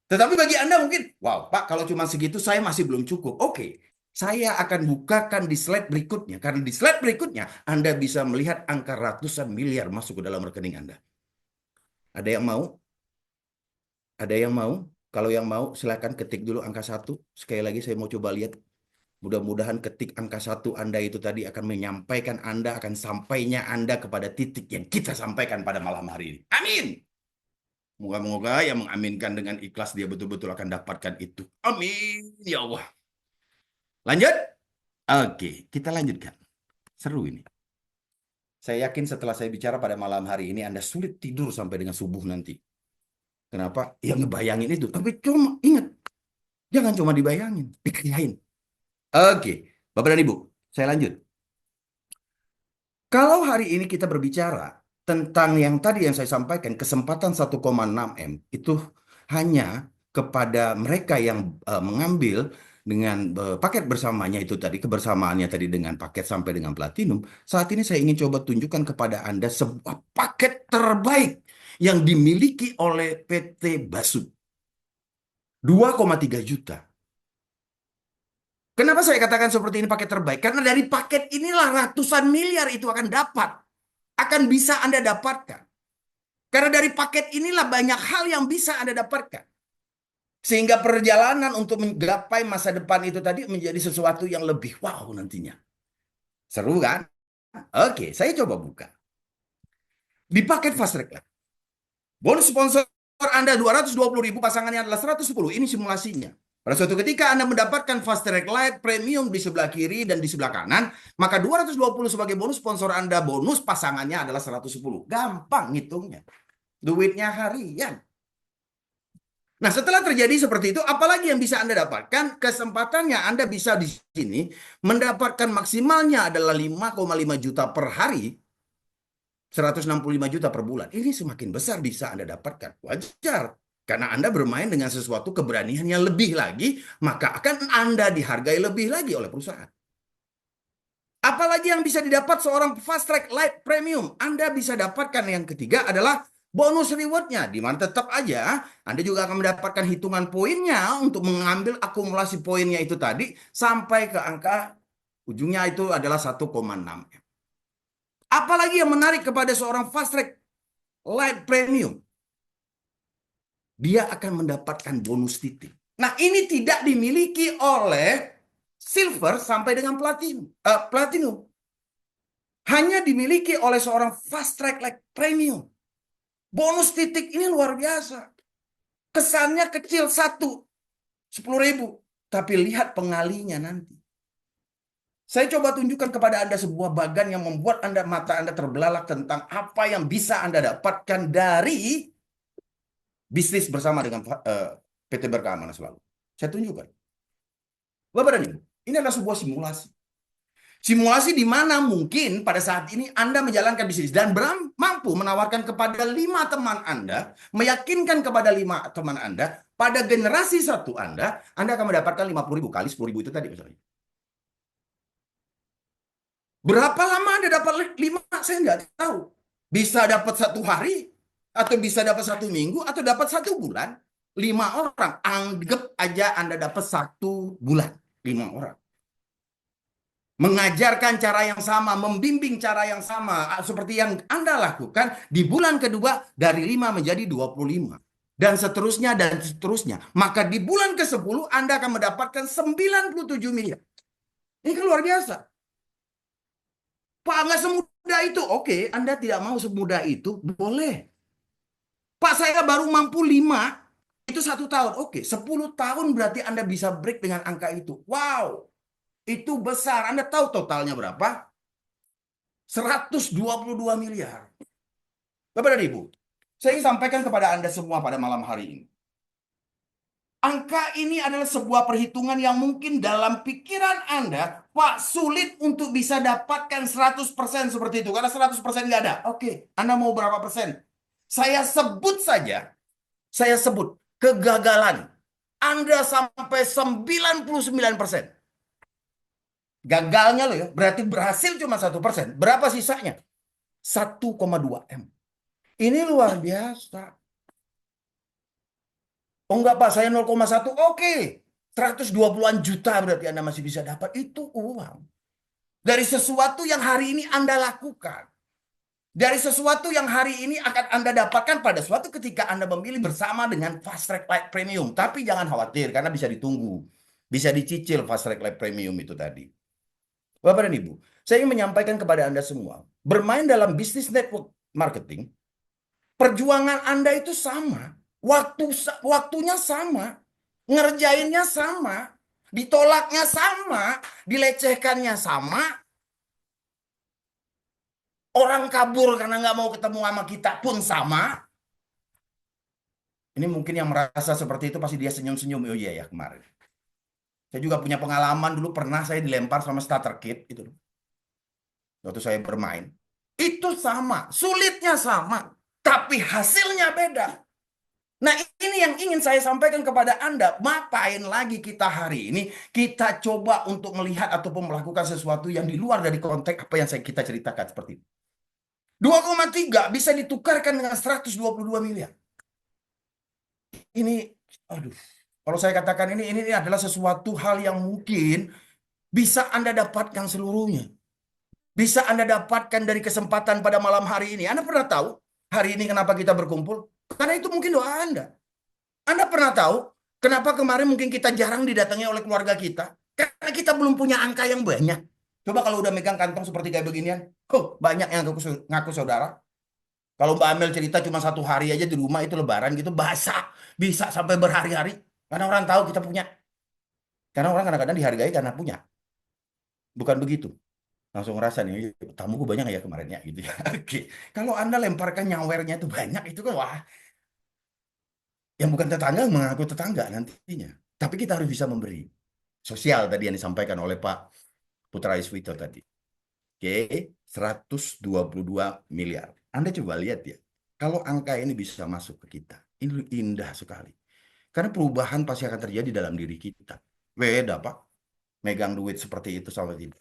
Tetapi bagi Anda mungkin, wow Pak, kalau cuma segitu saya masih belum cukup. Oke, saya akan bukakan di slide berikutnya. Karena di slide berikutnya, Anda bisa melihat angka ratusan miliar masuk ke dalam rekening Anda. Ada yang mau? Ada yang mau? Kalau yang mau, silakan ketik dulu angka 1. Sekali lagi saya mau coba lihat. Mudah-mudahan ketik angka 1 Anda itu tadi akan menyampaikan Anda, akan sampainya Anda kepada titik yang kita sampaikan pada malam hari ini. Amin. Moga-moga yang mengaminkan dengan ikhlas dia betul-betul akan dapatkan itu. Amin. Ya Allah. Lanjut? Oke, kita lanjutkan. Seru ini. Saya yakin setelah saya bicara pada malam hari ini, Anda sulit tidur sampai dengan subuh nanti. Kenapa? Ya ngebayangin itu. Tapi cuma ingat, jangan cuma dibayangin, dikerjain. Oke, Bapak dan Ibu, saya lanjut. Kalau hari ini kita berbicara tentang yang tadi yang saya sampaikan, kesempatan 1,6 M, itu hanya kepada mereka yang mengambil dengan paket bersamanya itu tadi, kebersamaannya tadi dengan paket sampai dengan platinum. Saat ini saya ingin coba tunjukkan kepada Anda sebuah paket terbaik yang dimiliki oleh PT Basud. 2,3 juta. Kenapa saya katakan seperti ini paket terbaik? Karena dari paket inilah ratusan miliar itu akan dapat. Akan bisa Anda dapatkan. Karena dari paket inilah banyak hal yang bisa Anda dapatkan. Sehingga perjalanan untuk menggapai masa depan itu tadi menjadi sesuatu yang lebih wow nantinya. Seru kan? Oke, saya coba buka. Di paket Fast Track Live. Bonus sponsor Anda 220.000, pasangannya adalah 110. Ini simulasinya. Pada suatu ketika Anda mendapatkan Fast Track Lite Premium di sebelah kiri dan di sebelah kanan, maka 220 sebagai bonus sponsor Anda, bonus pasangannya adalah 110. Gampang ngitungnya. Duitnya harian. Nah, setelah terjadi seperti itu, apalagi yang bisa Anda dapatkan? Kesempatannya Anda bisa di sini mendapatkan maksimalnya adalah 5,5 juta per hari, 165 juta per bulan. Ini semakin besar bisa Anda dapatkan. Wajar. Karena Anda bermain dengan sesuatu keberanian yang lebih lagi, maka akan Anda dihargai lebih lagi oleh perusahaan. Apalagi yang bisa didapat seorang Fast Track Lite Premium? Anda bisa dapatkan yang ketiga adalah bonus rewardnya. Di mana tetap aja Anda juga akan mendapatkan hitungan poinnya untuk mengambil akumulasi poinnya itu tadi sampai ke angka ujungnya itu adalah 1,6. Apalagi yang menarik kepada seorang Fast Track Lite Premium? Dia akan mendapatkan bonus titik. Nah, ini tidak dimiliki oleh silver sampai dengan platinum. Hanya dimiliki oleh seorang Fast Track Lite Premium. Bonus titik ini luar biasa. Kesannya kecil 10.000. Tapi lihat pengalinya nanti. Saya coba tunjukkan kepada Anda sebuah bagan yang membuat mata Anda terbelalak tentang apa yang bisa Anda dapatkan dari bisnis bersama dengan PT Berkah Amanah Selalu. Saya tunjukkan. Bapak dan Ibu, ini adalah sebuah simulasi. Simulasi di mana mungkin pada saat ini Anda menjalankan bisnis dan mampu menawarkan kepada 5 teman Anda, meyakinkan kepada 5 teman Anda, pada generasi 1 Anda akan mendapatkan 50.000 kali 10.000 itu tadi misalnya. Berapa lama Anda dapat 5? Saya nggak tahu. Bisa dapat 1 hari, atau bisa dapat 1 minggu, atau dapat 1 bulan. 5 orang. Anggap aja Anda dapat 1 bulan. 5 orang. Mengajarkan cara yang sama, membimbing cara yang sama, seperti yang Anda lakukan di bulan kedua dari 5 menjadi 25. Dan seterusnya, dan seterusnya. Maka di bulan ke-10 Anda akan mendapatkan 97 miliar. Ini kan luar biasa. Pak, nggak semudah itu. Oke, Anda tidak mau semudah itu, boleh. Pak, saya baru mampu 5, itu 1 tahun. Oke, 10 tahun berarti Anda bisa break dengan angka itu. Wow, itu besar. Anda tahu totalnya berapa? 122 miliar. Bapak dan Ibu, saya ingin sampaikan kepada Anda semua pada malam hari ini. Angka ini adalah sebuah perhitungan yang mungkin dalam pikiran Anda, Pak, sulit untuk bisa dapatkan 100% seperti itu. Karena 100% nggak ada. Oke, Anda mau berapa persen? Saya sebut saja, saya sebut kegagalan Anda sampai 99%. Gagalnya loh ya, berarti berhasil cuma 1%. Berapa sisanya? 1,2 M. Ini luar biasa. Oh enggak Pak, saya 0,1. Oke. 120-an juta berarti Anda masih bisa dapat. Itu uang. Dari sesuatu yang hari ini Anda lakukan. Dari sesuatu yang hari ini akan Anda dapatkan pada suatu ketika Anda memilih bersama dengan Fast Track Life Premium. Tapi jangan khawatir karena bisa ditunggu. Bisa dicicil Fast Track Life Premium itu tadi. Bapak dan Ibu, saya ingin menyampaikan kepada Anda semua. Bermain dalam bisnis network marketing, perjuangan Anda itu sama. Waktunya sama, ngerjainnya sama, ditolaknya sama, dilecehkannya sama, orang kabur karena nggak mau ketemu sama kita pun sama. Ini mungkin yang merasa seperti itu pasti dia senyum-senyum. Oh iya ya kemarin. Saya juga punya pengalaman dulu pernah saya dilempar sama starter kit itu. Waktu saya bermain. Itu sama, sulitnya sama, tapi hasilnya beda. Nah, ini yang ingin saya sampaikan kepada Anda. Ngapain lagi kita hari ini? Kita coba untuk melihat ataupun melakukan sesuatu yang di luar dari konteks apa yang kita ceritakan seperti itu. 2,3 bisa ditukarkan dengan 122 miliar. Ini, aduh. Kalau saya katakan ini adalah sesuatu hal yang mungkin bisa Anda dapatkan seluruhnya. Bisa Anda dapatkan dari kesempatan pada malam hari ini. Anda pernah tahu hari ini kenapa kita berkumpul? Karena itu mungkin doa Anda. Anda pernah tahu kenapa kemarin mungkin kita jarang didatangi oleh keluarga kita? Karena kita belum punya angka yang banyak. Coba kalau udah megang kantong seperti kayak beginian, banyak yang ngaku saudara. Kalau Mbak Amel cerita cuma 1 hari aja di rumah itu lebaran gitu, bisa sampai berhari-hari. Karena orang tahu kita punya. Karena orang kadang-kadang dihargai karena punya. Bukan begitu. Langsung ngerasa nih, tamuku banyak ya kemarin ya gitu ya. Oke. Kalau Anda lemparkan nyawernya itu banyak, itu kan wah. Yang bukan tetangga mengaku tetangga nantinya. Tapi kita harus bisa memberi. Sosial tadi yang disampaikan oleh Pak Putra Iswito tadi. Oke, 122 miliar. Anda coba lihat ya. Kalau angka ini bisa masuk ke kita, ini indah sekali. Karena perubahan pasti akan terjadi dalam diri kita. Beda Pak. Megang duit seperti itu sama tidak.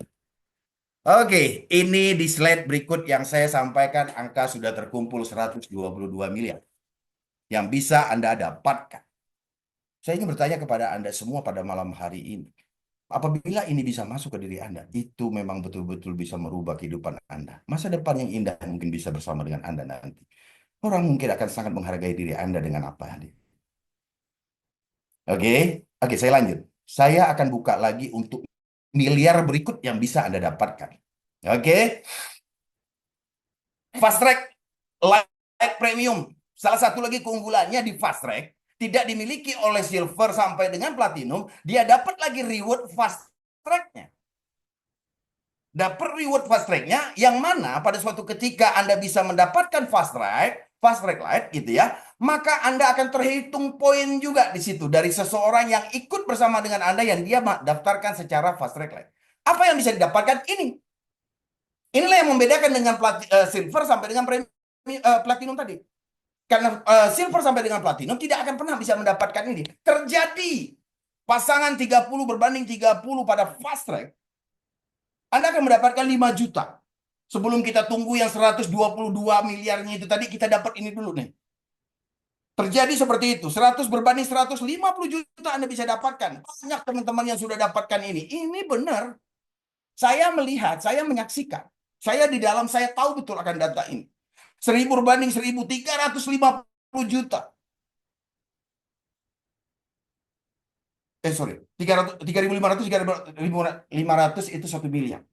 Oke, ini di slide berikut yang saya sampaikan angka sudah terkumpul 122 miliar yang bisa Anda dapatkan. Saya ingin bertanya kepada Anda semua pada malam hari ini. Apabila ini bisa masuk ke diri Anda, itu memang betul-betul bisa merubah kehidupan Anda. Masa depan yang indah mungkin bisa bersama dengan Anda nanti. Orang mungkin akan sangat menghargai diri Anda dengan apa yang Oke, saya lanjut. Saya akan buka lagi untuk miliar berikut yang bisa Anda dapatkan. Oke. Fast Track Life Premium. Salah satu lagi keunggulannya di Fast Track, tidak dimiliki oleh Silver sampai dengan Platinum, dia dapat lagi reward Fast Track-nya. Dapat reward Fast Track-nya, yang mana pada suatu ketika Anda bisa mendapatkan Fast Track Life gitu ya, maka Anda akan terhitung poin juga di situ dari seseorang yang ikut bersama dengan Anda yang dia daftarkan secara Fast Track Life. Apa yang bisa didapatkan ini? Inilah yang membedakan dengan Silver sampai dengan Platinum tadi. Karena Silver sampai dengan Platinum tidak akan pernah bisa mendapatkan ini. Terjadi pasangan 30 berbanding 30 pada Fast Track, Anda akan mendapatkan 5 juta. Sebelum kita tunggu yang 122 miliarnya itu tadi, kita dapat ini dulu nih. Terjadi seperti itu. 100 berbanding 150 juta Anda bisa dapatkan. Banyak teman-teman yang sudah dapatkan ini. Ini benar. Saya melihat, saya menyaksikan. Saya di dalam, saya tahu betul akan data ini. 1000 berbanding 1000, 350 juta. 3.500, 3.500 itu 1 miliar.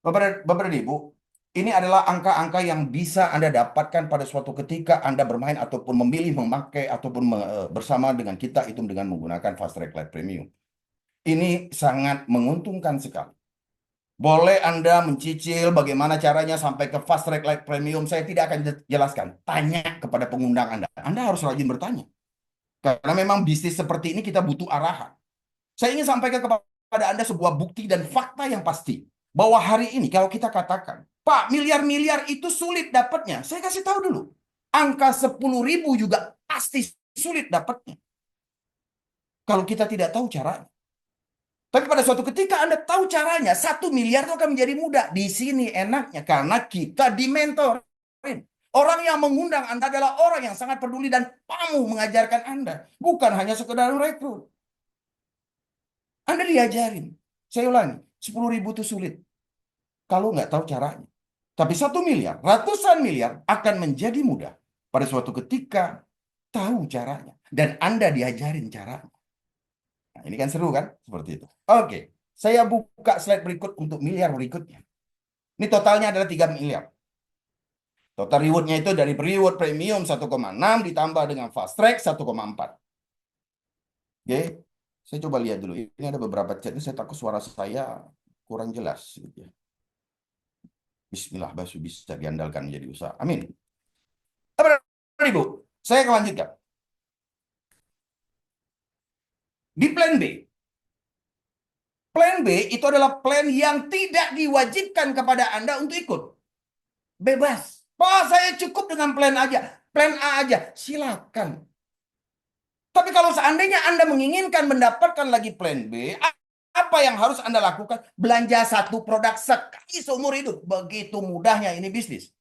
Bapak dan Ibu, ini adalah angka-angka yang bisa Anda dapatkan pada suatu ketika Anda bermain ataupun memilih memakai ataupun bersama dengan kita itu dengan menggunakan Fast Track Life Premium. Ini sangat menguntungkan sekali. Boleh Anda mencicil bagaimana caranya sampai ke Fast Track Life Premium. Saya tidak akan jelaskan. Tanya kepada pengundang Anda. Anda harus rajin bertanya. Karena memang bisnis seperti ini kita butuh arahan. Saya ingin sampaikan kepada Anda sebuah bukti dan fakta yang pasti. Bahwa hari ini kalau kita katakan, Pak, miliar-miliar itu sulit dapatnya. Saya kasih tahu dulu. Angka 10.000 juga pasti sulit dapatnya. Kalau kita tidak tahu caranya. Tapi pada suatu ketika Anda tahu caranya, 1 miliar itu akan menjadi mudah. Di sini enaknya karena kita dimentorin. Orang yang mengundang Anda adalah orang yang sangat peduli dan mau mengajarkan Anda. Bukan hanya sekedar rekrut. Anda diajarin. Saya ulangi, 10.000 itu sulit. Kalau nggak tahu caranya. Tapi 1 miliar, ratusan miliar akan menjadi mudah. Pada suatu ketika tahu caranya. Dan Anda diajarin caranya. Nah, ini kan seru kan? Seperti itu. Oke, saya buka slide berikut untuk miliar berikutnya. Ini totalnya adalah 3 miliar. Total rewardnya itu dari reward premium 1,6 ditambah dengan fast track 1,4. Oke, saya coba lihat dulu. Ini ada beberapa chat. Saya takut suara saya kurang jelas. Gitu ya. Bismillah, Basu bisa diandalkan menjadi usaha. Amin. Ibu, saya akan lanjutkan. Di plan B. Plan B itu adalah plan yang tidak diwajibkan kepada Anda untuk ikut. Bebas. Pak, saya cukup dengan plan aja. Plan A aja. Silakan. Tapi kalau seandainya Anda menginginkan mendapatkan lagi plan B, apa yang harus Anda lakukan? Belanja satu produk sekali seumur hidup. Begitu mudahnya ini bisnis.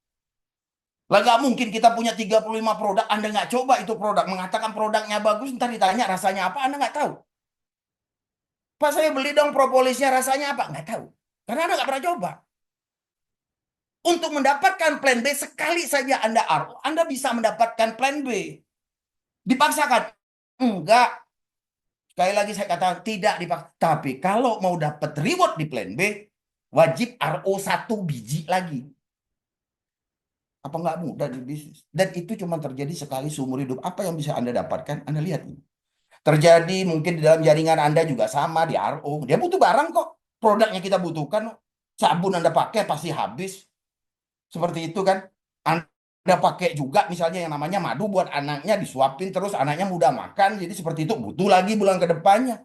Lah nggak mungkin kita punya 35 produk, Anda nggak coba itu produk. Mengatakan produknya bagus, ntar ditanya rasanya apa, Anda nggak tahu. Pak, saya beli dong propolisnya, rasanya apa? Nggak tahu. Karena Anda nggak pernah coba. Untuk mendapatkan plan B, sekali saja Anda RO, Anda bisa mendapatkan plan B. Dipaksakan? Enggak. Sekali lagi saya katakan tidak dipaksa. Tapi kalau mau dapat reward di plan B, wajib RO 1 biji lagi. Apa nggak mudah di bisnis? Dan itu cuma terjadi sekali seumur hidup. Apa yang bisa Anda dapatkan? Anda lihat ini. Terjadi mungkin di dalam jaringan Anda juga sama di RO. Dia butuh barang kok. Produknya kita butuhkan. Sabun Anda pakai pasti habis. Seperti itu kan. Anda pakai juga misalnya yang namanya madu buat anaknya disuapin terus anaknya mudah makan. Jadi seperti itu butuh lagi bulan ke depannya.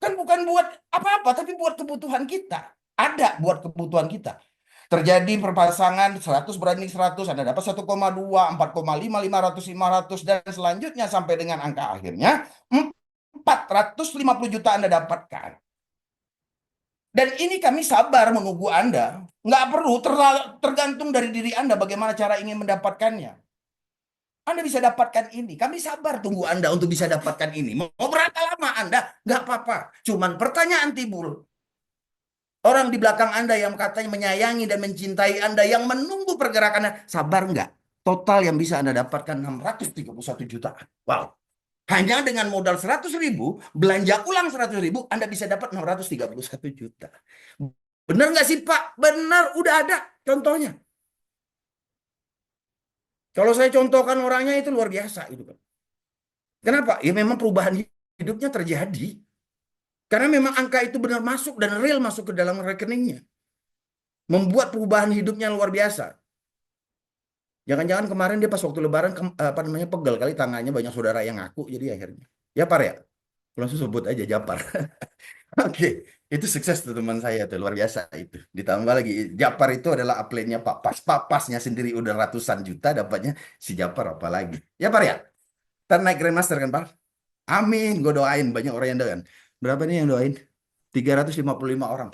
Kan bukan buat apa-apa tapi buat kebutuhan kita. Ada buat kebutuhan kita. Terjadi perpasangan 100 beranding 100, Anda dapat 1,2, 4,5, 500, 500, dan selanjutnya sampai dengan angka akhirnya 450 juta Anda dapatkan. Dan ini kami sabar menunggu Anda. Nggak perlu, tergantung dari diri Anda bagaimana cara ingin mendapatkannya. Anda bisa dapatkan ini. Kami sabar tunggu Anda untuk bisa dapatkan ini. Mau berapa lama Anda? Nggak apa-apa. Cuman pertanyaan timbul. Orang di belakang Anda yang katanya menyayangi dan mencintai Anda, yang menunggu pergerakannya, sabar nggak? Total yang bisa Anda dapatkan 631 juta. Wow. Hanya dengan modal 100.000, belanja ulang 100.000, Anda bisa dapat 631 juta. Benar nggak sih Pak? Benar, udah ada contohnya. Kalau saya contohkan orangnya itu luar biasa. Gitu kan. Kenapa? Ya memang perubahan hidupnya terjadi. Karena memang angka itu benar masuk dan real masuk ke dalam rekeningnya. Membuat perubahan hidupnya luar biasa. Jangan-jangan kemarin dia pas waktu lebaran pegel kali tangannya banyak saudara yang ngaku jadi akhirnya. Ya Par ya? Langsung sebut aja Japar. Oke, itu sukses tuh teman saya tuh luar biasa itu. Ditambah lagi Japar itu adalah upline-nya Pak Pas. Pak Pasnya sendiri udah ratusan juta dapatnya si Japar apalagi. Ya Par ya? Ntar naik Grandmaster kan Par? Amin, gue doain banyak orang yang doain. Berapa nih yang doain? 355 orang.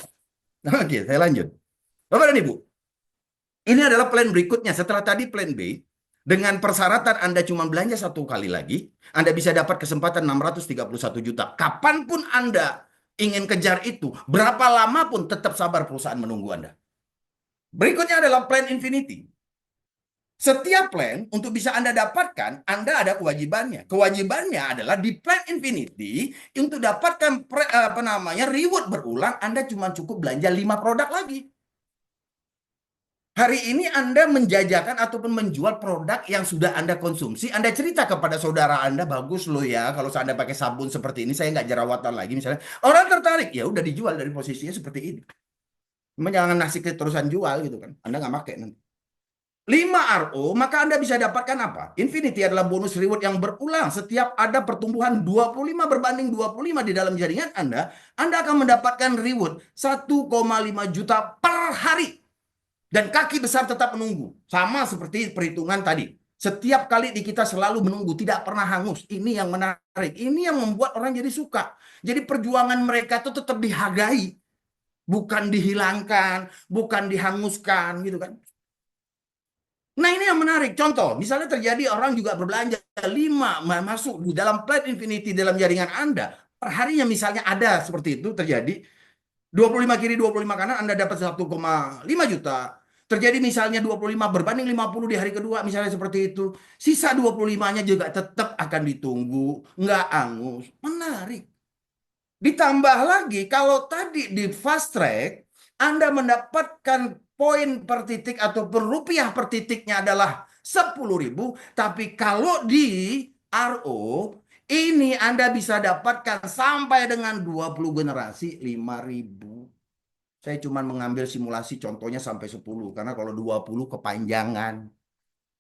Oke, saya lanjut. Bapak dan Ibu, ini adalah plan berikutnya. Setelah tadi plan B, dengan persyaratan Anda cuma belanja satu kali lagi, Anda bisa dapat kesempatan 631 juta. Kapanpun Anda ingin kejar itu, berapa lama pun tetap sabar perusahaan menunggu Anda. Berikutnya adalah plan infinity. Setiap plan untuk bisa Anda dapatkan, Anda ada kewajibannya. Kewajibannya adalah di plan infinity untuk dapatkan reward berulang, Anda cuma cukup belanja 5 produk lagi. Hari ini Anda menjajakan ataupun menjual produk yang sudah Anda konsumsi. Anda cerita kepada saudara Anda, bagus loh ya, kalau Anda pakai sabun seperti ini, saya nggak jerawatan lagi misalnya. Orang tertarik, ya udah dijual dari posisinya seperti ini. Cuma jangan ngasih keterusan jual gitu kan. Anda nggak pakai nanti. 5 RO, maka Anda bisa dapatkan apa? Infinity adalah bonus reward yang berulang. Setiap ada pertumbuhan 25 berbanding 25 di dalam jaringan Anda akan mendapatkan reward 1,5 juta per hari. Dan kaki besar tetap menunggu. Sama seperti perhitungan tadi. Setiap kali di kita selalu menunggu, tidak pernah hangus. Ini yang menarik. Ini yang membuat orang jadi suka. Jadi perjuangan mereka itu tetap dihargai. Bukan dihilangkan, bukan dihanguskan gitu kan. Nah ini yang menarik. Contoh, misalnya terjadi orang juga berbelanja 5 masuk di dalam Plan Infinity dalam jaringan Anda. Perharinya misalnya ada seperti itu terjadi. 25 kiri, 25 kanan, Anda dapat 1,5 juta. Terjadi misalnya 25 berbanding 50 di hari kedua, misalnya seperti itu. Sisa 25-nya juga tetap akan ditunggu. Nggak angus. Menarik. Ditambah lagi, kalau tadi di fast track, Anda mendapatkan poin per titik atau per rupiah per titiknya adalah 10.000, tapi kalau di RO, ini Anda bisa dapatkan sampai dengan 20 generasi 5.000. Saya cuma mengambil simulasi contohnya sampai 10, karena kalau 20 kepanjangan,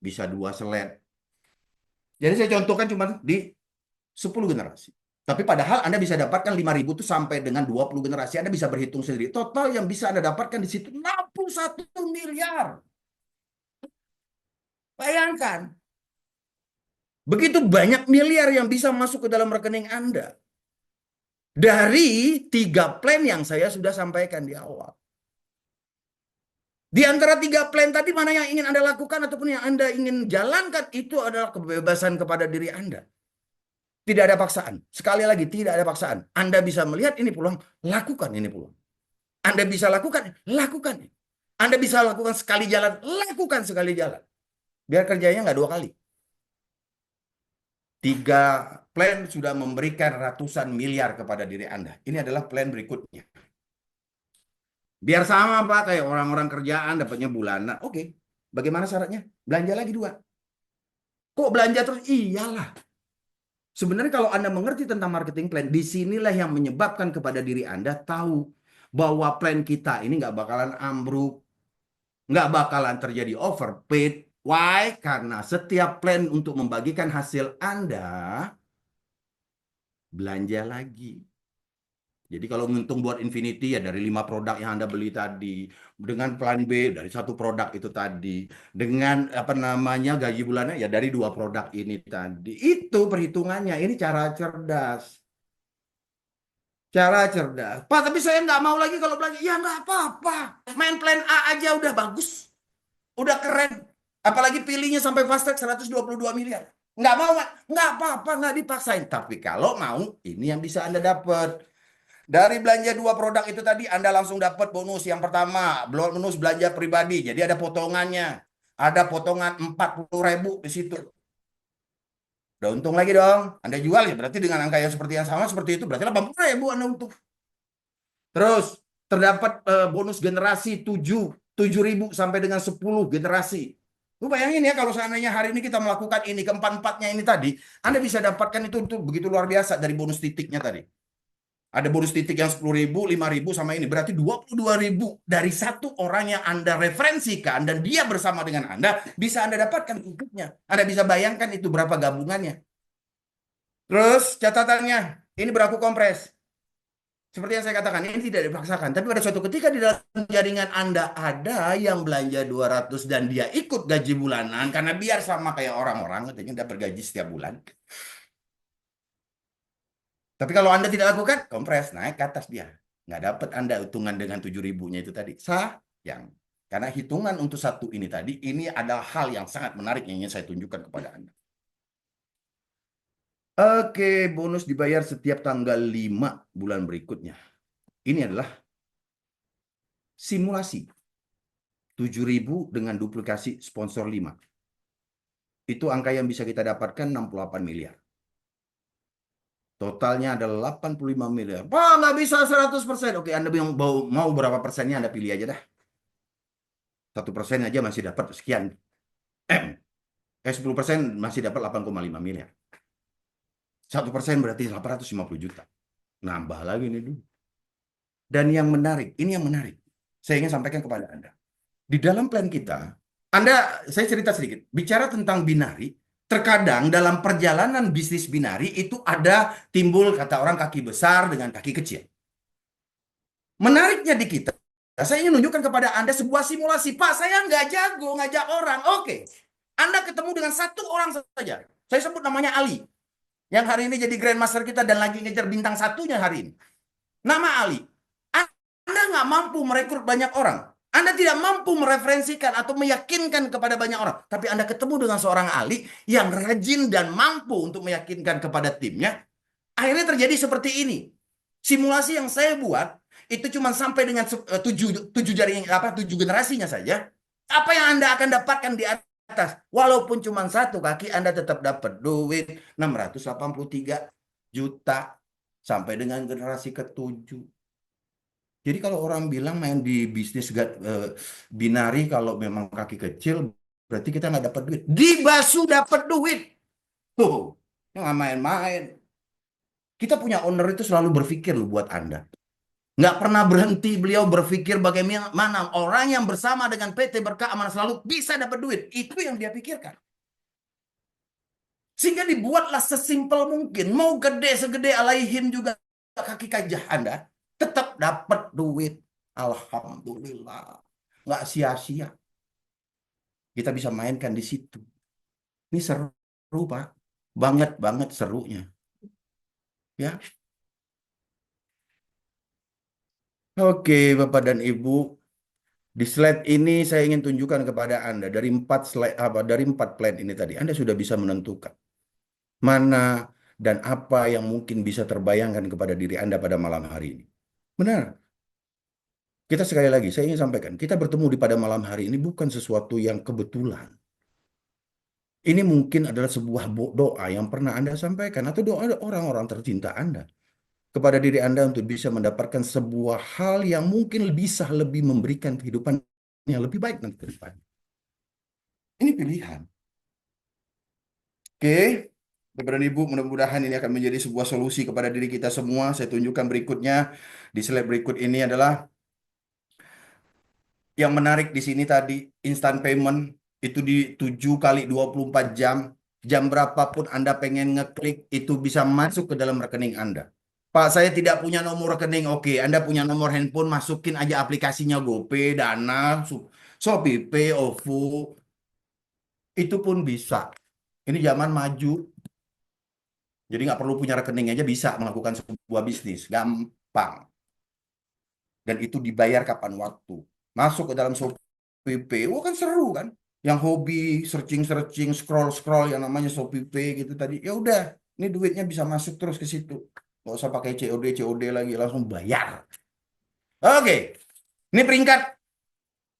bisa 2 slide. Jadi saya contohkan cuma di 10 generasi. Tapi padahal Anda bisa dapatkan 5.000 itu sampai dengan 20 generasi. Anda bisa berhitung sendiri. Total yang bisa Anda dapatkan di situ 61 miliar. Bayangkan. Begitu banyak miliar yang bisa masuk ke dalam rekening Anda. Dari 3 plan yang saya sudah sampaikan di awal. Di antara 3 plan tadi, mana yang ingin Anda lakukan ataupun yang Anda ingin jalankan, itu adalah kebebasan kepada diri Anda. Tidak ada paksaan. Sekali lagi, tidak ada paksaan. Anda bisa melihat ini peluang, lakukan ini peluang. Anda bisa lakukan, lakukan. Anda bisa lakukan sekali jalan, lakukan sekali jalan. Biar kerjanya nggak 2 kali. 3 plan sudah memberikan ratusan miliar kepada diri Anda. Ini adalah plan berikutnya. Biar sama Pak, kayak orang-orang kerjaan dapatnya bulanan. Oke, bagaimana syaratnya? Belanja lagi 2. Kok belanja terus? Iyalah. Sebenarnya kalau Anda mengerti tentang marketing plan, disinilah yang menyebabkan kepada diri Anda tahu bahwa plan kita ini nggak bakalan ambruk, nggak bakalan terjadi overpaid. Why? Karena setiap plan untuk membagikan hasil Anda, belanja lagi. Jadi kalau untung buat Infinity ya dari 5 produk yang Anda beli tadi, dengan plan B dari 1 produk itu tadi, dengan apa namanya gaji bulannya ya dari 2 produk ini tadi. Itu perhitungannya. Ini cara cerdas. Cara cerdas. Pak, tapi saya nggak mau lagi kalau belanja. Ya nggak apa-apa. Main plan A aja udah bagus. Udah keren. Apalagi pilihnya sampai fast track 122 miliar. Nggak mau nggak apa-apa, nggak dipaksain. Tapi kalau mau, ini yang bisa Anda dapat. Dari belanja 2 produk itu tadi, Anda langsung dapat bonus. Yang pertama, bonus belanja pribadi. Jadi ada potongannya. Ada potongan 40.000 di situ. Udah untung lagi dong. Anda jual ya, berarti dengan angka yang seperti yang sama, seperti itu. Berarti 80.000 Anda untung. Terus, terdapat bonus generasi 7.000 sampai dengan 10 generasi. Lu bayangin ya, kalau seandainya hari ini kita melakukan ini, keempat-empatnya ini tadi, Anda bisa dapatkan itu begitu luar biasa dari bonus titiknya tadi. Ada bonus titik yang 10.000, 5.000 sama ini. Berarti 22.000 dari satu orang yang Anda referensikan dan dia bersama dengan Anda, bisa Anda dapatkan untuknya. Anda bisa bayangkan itu berapa gabungannya. Terus catatannya, ini berlaku kompres. Seperti yang saya katakan, ini tidak dipaksakan. Tapi pada suatu ketika di dalam jaringan Anda ada yang belanja 200 dan dia ikut gaji bulanan, karena biar sama kayak orang-orang, katanya dia bergaji setiap bulan. Tapi kalau Anda tidak lakukan, kompres, naik ke atas dia. Nggak dapat Anda hitungan dengan 7.000-nya itu tadi. Sayang. Karena hitungan untuk satu ini tadi, ini adalah hal yang sangat menarik yang ingin saya tunjukkan kepada Anda. Oke, bonus dibayar setiap tanggal 5 bulan berikutnya. Ini adalah simulasi. 7.000 dengan duplikasi sponsor 5. Itu angka yang bisa kita dapatkan 68 miliar. Totalnya adalah 85 miliar. Pak, nggak bisa 100%. Oke, Anda mau berapa persennya, Anda pilih aja dah. 1% aja masih dapat sekian. 10% masih dapat 8,5 miliar. 1% berarti 850 juta. Nambah lagi nih dulu. Dan yang menarik, ini yang menarik. Saya ingin sampaikan kepada Anda. Di dalam plan kita, Saya cerita sedikit. Bicara tentang binari, terkadang dalam perjalanan bisnis binari itu ada timbul kata orang kaki besar dengan kaki kecil. Menariknya di kita, saya ingin menunjukkan kepada Anda sebuah simulasi. Pak, saya nggak jago ngajak orang. Oke, Anda ketemu dengan satu orang saja. Saya sebut namanya Ali. Yang hari ini jadi Grandmaster kita dan lagi ngejar bintang satunya hari ini. Nama Ali. Anda nggak mampu merekrut banyak orang. Anda tidak mampu mereferensikan atau meyakinkan kepada banyak orang. Tapi Anda ketemu dengan seorang Ali yang rajin dan mampu untuk meyakinkan kepada timnya. Akhirnya terjadi seperti ini. Simulasi yang saya buat itu cuma sampai dengan tujuh jaringan tujuh generasinya saja. Apa yang Anda akan dapatkan di atas? Walaupun cuma satu kaki, Anda tetap dapat duit 683 juta sampai dengan generasi ketujuh. Jadi kalau orang bilang main di bisnis binari kalau memang kaki kecil, berarti kita nggak dapat duit. Di Basu dapat duit. Tuh, nggak main-main. Kita punya owner itu selalu berpikir loh buat Anda. Nggak pernah berhenti beliau berpikir bagaimana orang yang bersama dengan PT Berkah Amanah Selalu bisa dapat duit. Itu yang dia pikirkan. Sehingga dibuatlah sesimpel mungkin. Mau gede segede Alaihim juga kaki gajah Anda tetap dapat duit. Alhamdulillah. Nggak sia-sia. Kita bisa mainkan di situ. Ini seru, Pak. Banget serunya. Ya. Oke, Bapak dan Ibu. Di slide ini saya ingin tunjukkan kepada Anda dari 4 plan ini tadi. Anda sudah bisa menentukan mana dan apa yang mungkin bisa terbayangkan kepada diri Anda pada malam hari ini. Benar. Kita sekali lagi, saya ingin sampaikan, kita bertemu di pada malam hari ini bukan sesuatu yang kebetulan. Ini mungkin adalah sebuah doa yang pernah Anda sampaikan atau doa orang-orang tercinta Anda kepada diri Anda untuk bisa mendapatkan sebuah hal yang mungkin bisa lebih memberikan kehidupan yang lebih baik nanti ke depan. Ini pilihan. Oke, Bapak dan Ibu, mudah-mudahan ini akan menjadi sebuah solusi kepada diri kita semua. Saya tunjukkan berikutnya. Di slide berikut ini adalah yang menarik di sini tadi, instant payment itu di 7 kali 24 jam. Jam berapapun Anda pengen ngeklik, itu bisa masuk ke dalam rekening Anda. Pak, saya tidak punya nomor rekening. Oke, Anda punya nomor handphone, masukin aja aplikasinya GoPay, Dana, ShopeePay, OVO. Itu pun bisa. Ini zaman maju. Jadi nggak perlu punya rekening aja bisa melakukan sebuah bisnis. Gampang. Dan itu dibayar kapan waktu. Masuk ke dalam ShopeePay. Wah, kan seru kan? Yang hobi searching, scroll yang namanya ShopeePay gitu tadi. Ya udah, ini duitnya bisa masuk terus ke situ. Nggak usah pakai COD lagi, langsung bayar. Oke, ini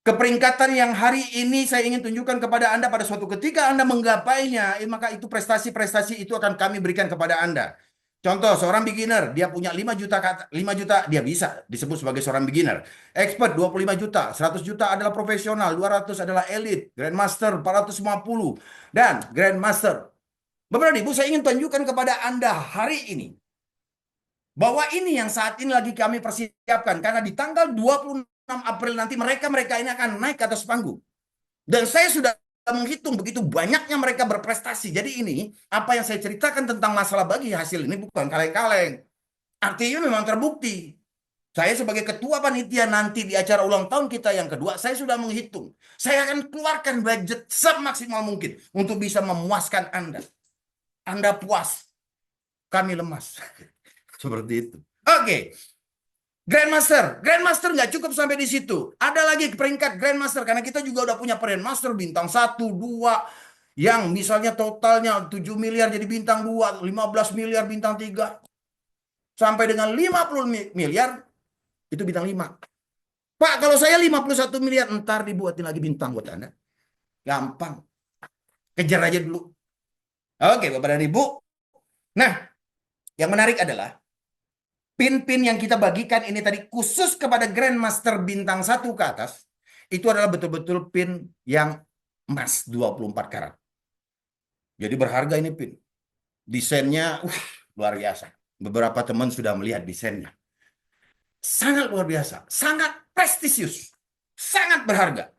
keperingkatan yang hari ini saya ingin tunjukkan kepada Anda pada suatu ketika Anda menggapainya, maka itu prestasi-prestasi itu akan kami berikan kepada Anda. Contoh, seorang beginner, dia punya 5 juta, dia bisa disebut sebagai seorang beginner. Expert 25 juta, 100 juta adalah profesional, 200 adalah elite, Grandmaster 450, dan Grandmaster. Bapak dan Ibu, saya ingin tunjukkan kepada Anda hari ini, bahwa ini yang saat ini lagi kami persiapkan, karena di tanggal 26 April nanti mereka ini akan naik ke atas panggung. Dan saya sudah menghitung begitu banyaknya mereka berprestasi. Jadi ini, apa yang saya ceritakan tentang masalah bagi hasil ini bukan kaleng-kaleng. Artinya memang terbukti. Saya sebagai ketua panitia nanti di acara ulang tahun kita yang kedua, saya sudah menghitung. Saya akan keluarkan budget semaksimal mungkin untuk bisa memuaskan Anda. Anda puas, kami lemas. Seperti itu. Oke. Grandmaster nggak cukup sampai di situ. Ada lagi peringkat Grandmaster karena kita juga udah punya Grandmaster bintang 1, 2 yang misalnya totalnya 7 miliar jadi bintang 2, 15 miliar bintang 3 sampai dengan 50 miliar itu bintang 5. Pak, kalau saya 51 miliar ntar dibuatin lagi bintang buat Anda. Gampang. Kejar aja dulu. Oke, Bapak dan Ibu. Nah, yang menarik adalah pin-pin yang kita bagikan ini tadi khusus kepada Grandmaster bintang 1 ke atas, itu adalah betul-betul pin yang emas 24 karat. Jadi berharga ini pin. Desainnya luar biasa. Beberapa teman sudah melihat desainnya. Sangat luar biasa, sangat prestisius, sangat berharga.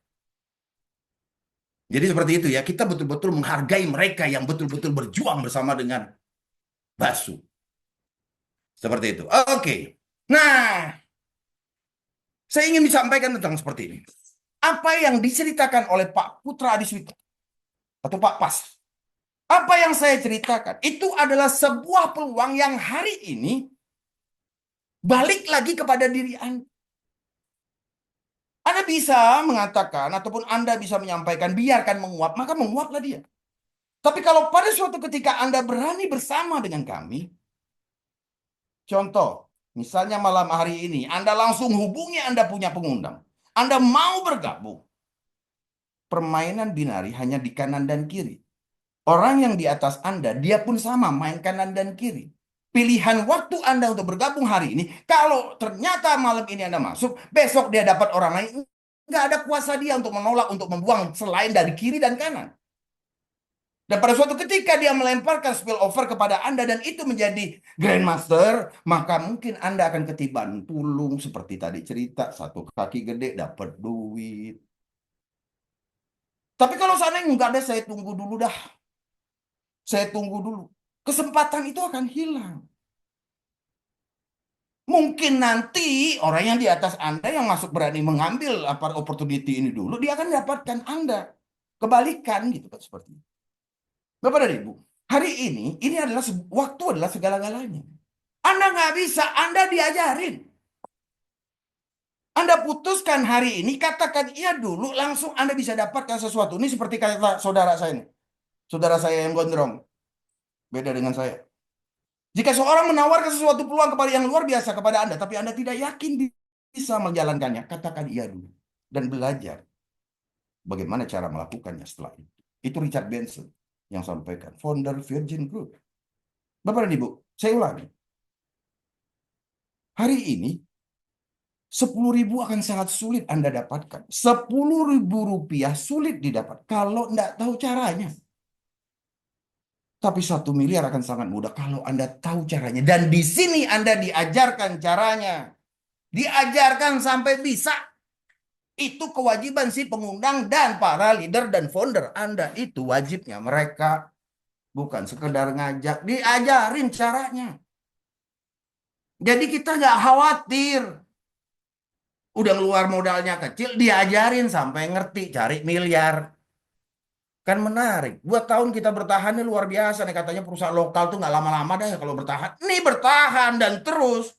Jadi seperti itu ya, kita betul-betul menghargai mereka yang betul-betul berjuang bersama dengan Basu. Seperti itu. Oke. Nah, saya ingin disampaikan tentang seperti ini. Apa yang diceritakan oleh Pak Putra Adiswito atau Pak Pas, apa yang saya ceritakan itu adalah sebuah peluang yang hari ini balik lagi kepada diri Anda. Anda bisa mengatakan ataupun Anda bisa menyampaikan biarkan menguap, maka menguaplah dia. Tapi kalau pada suatu ketika Anda berani bersama dengan kami, contoh, misalnya malam hari ini Anda langsung hubungi Anda punya pengundang, Anda mau bergabung. Permainan binari hanya di kanan dan kiri. Orang yang di atas Anda, dia pun sama, main kanan dan kiri. Pilihan waktu Anda untuk bergabung hari ini, kalau ternyata malam ini Anda masuk, besok dia dapat orang lain, nggak ada kuasa dia untuk menolak, untuk membuang selain dari kiri dan kanan. Dan pada suatu ketika dia melemparkan spillover kepada Anda dan itu menjadi Grandmaster, maka mungkin Anda akan ketiban pulung seperti tadi cerita, satu kaki gede dapat duit. Tapi kalau seandainya nggak ada, saya tunggu dulu dah. Saya tunggu dulu. Kesempatan itu akan hilang. Mungkin nanti orang yang di atas Anda yang masuk berani mengambil opportunity ini dulu, dia akan dapatkan Anda. Kebalikan gitu kan seperti itu. Bapak dan Ibu, hari ini adalah waktu adalah segala-galanya. Anda nggak bisa, Anda diajarin. Anda putuskan hari ini, katakan iya dulu, langsung Anda bisa dapatkan sesuatu. Ini seperti kata saudara saya ini. Saudara saya yang gondrong. Beda dengan saya. Jika seorang menawarkan sesuatu peluang kepada yang luar biasa kepada Anda, tapi Anda tidak yakin bisa menjalankannya, katakan iya dulu. Dan belajar bagaimana cara melakukannya setelah itu. Itu Richard Benson yang sampaikan, founder Virgin Group. Bapak dan Ibu, saya ulangi. Hari ini, 10.000 akan sangat sulit Anda dapatkan. 10.000 rupiah sulit didapat kalau tidak tahu caranya. Tapi 1 miliar akan sangat mudah kalau Anda tahu caranya. Dan di sini Anda diajarkan caranya. Diajarkan sampai bisa. Itu kewajiban si pengundang dan para leader dan founder Anda. Itu wajibnya mereka. Bukan sekedar ngajak. Diajarin caranya. Jadi kita nggak khawatir. Udah keluar modalnya kecil, diajarin sampai ngerti cari miliar. Kan menarik. 2 tahun kita bertahan ini luar biasa nih. Katanya perusahaan lokal tuh nggak lama-lama dah ya kalau bertahan. Nih bertahan dan terus.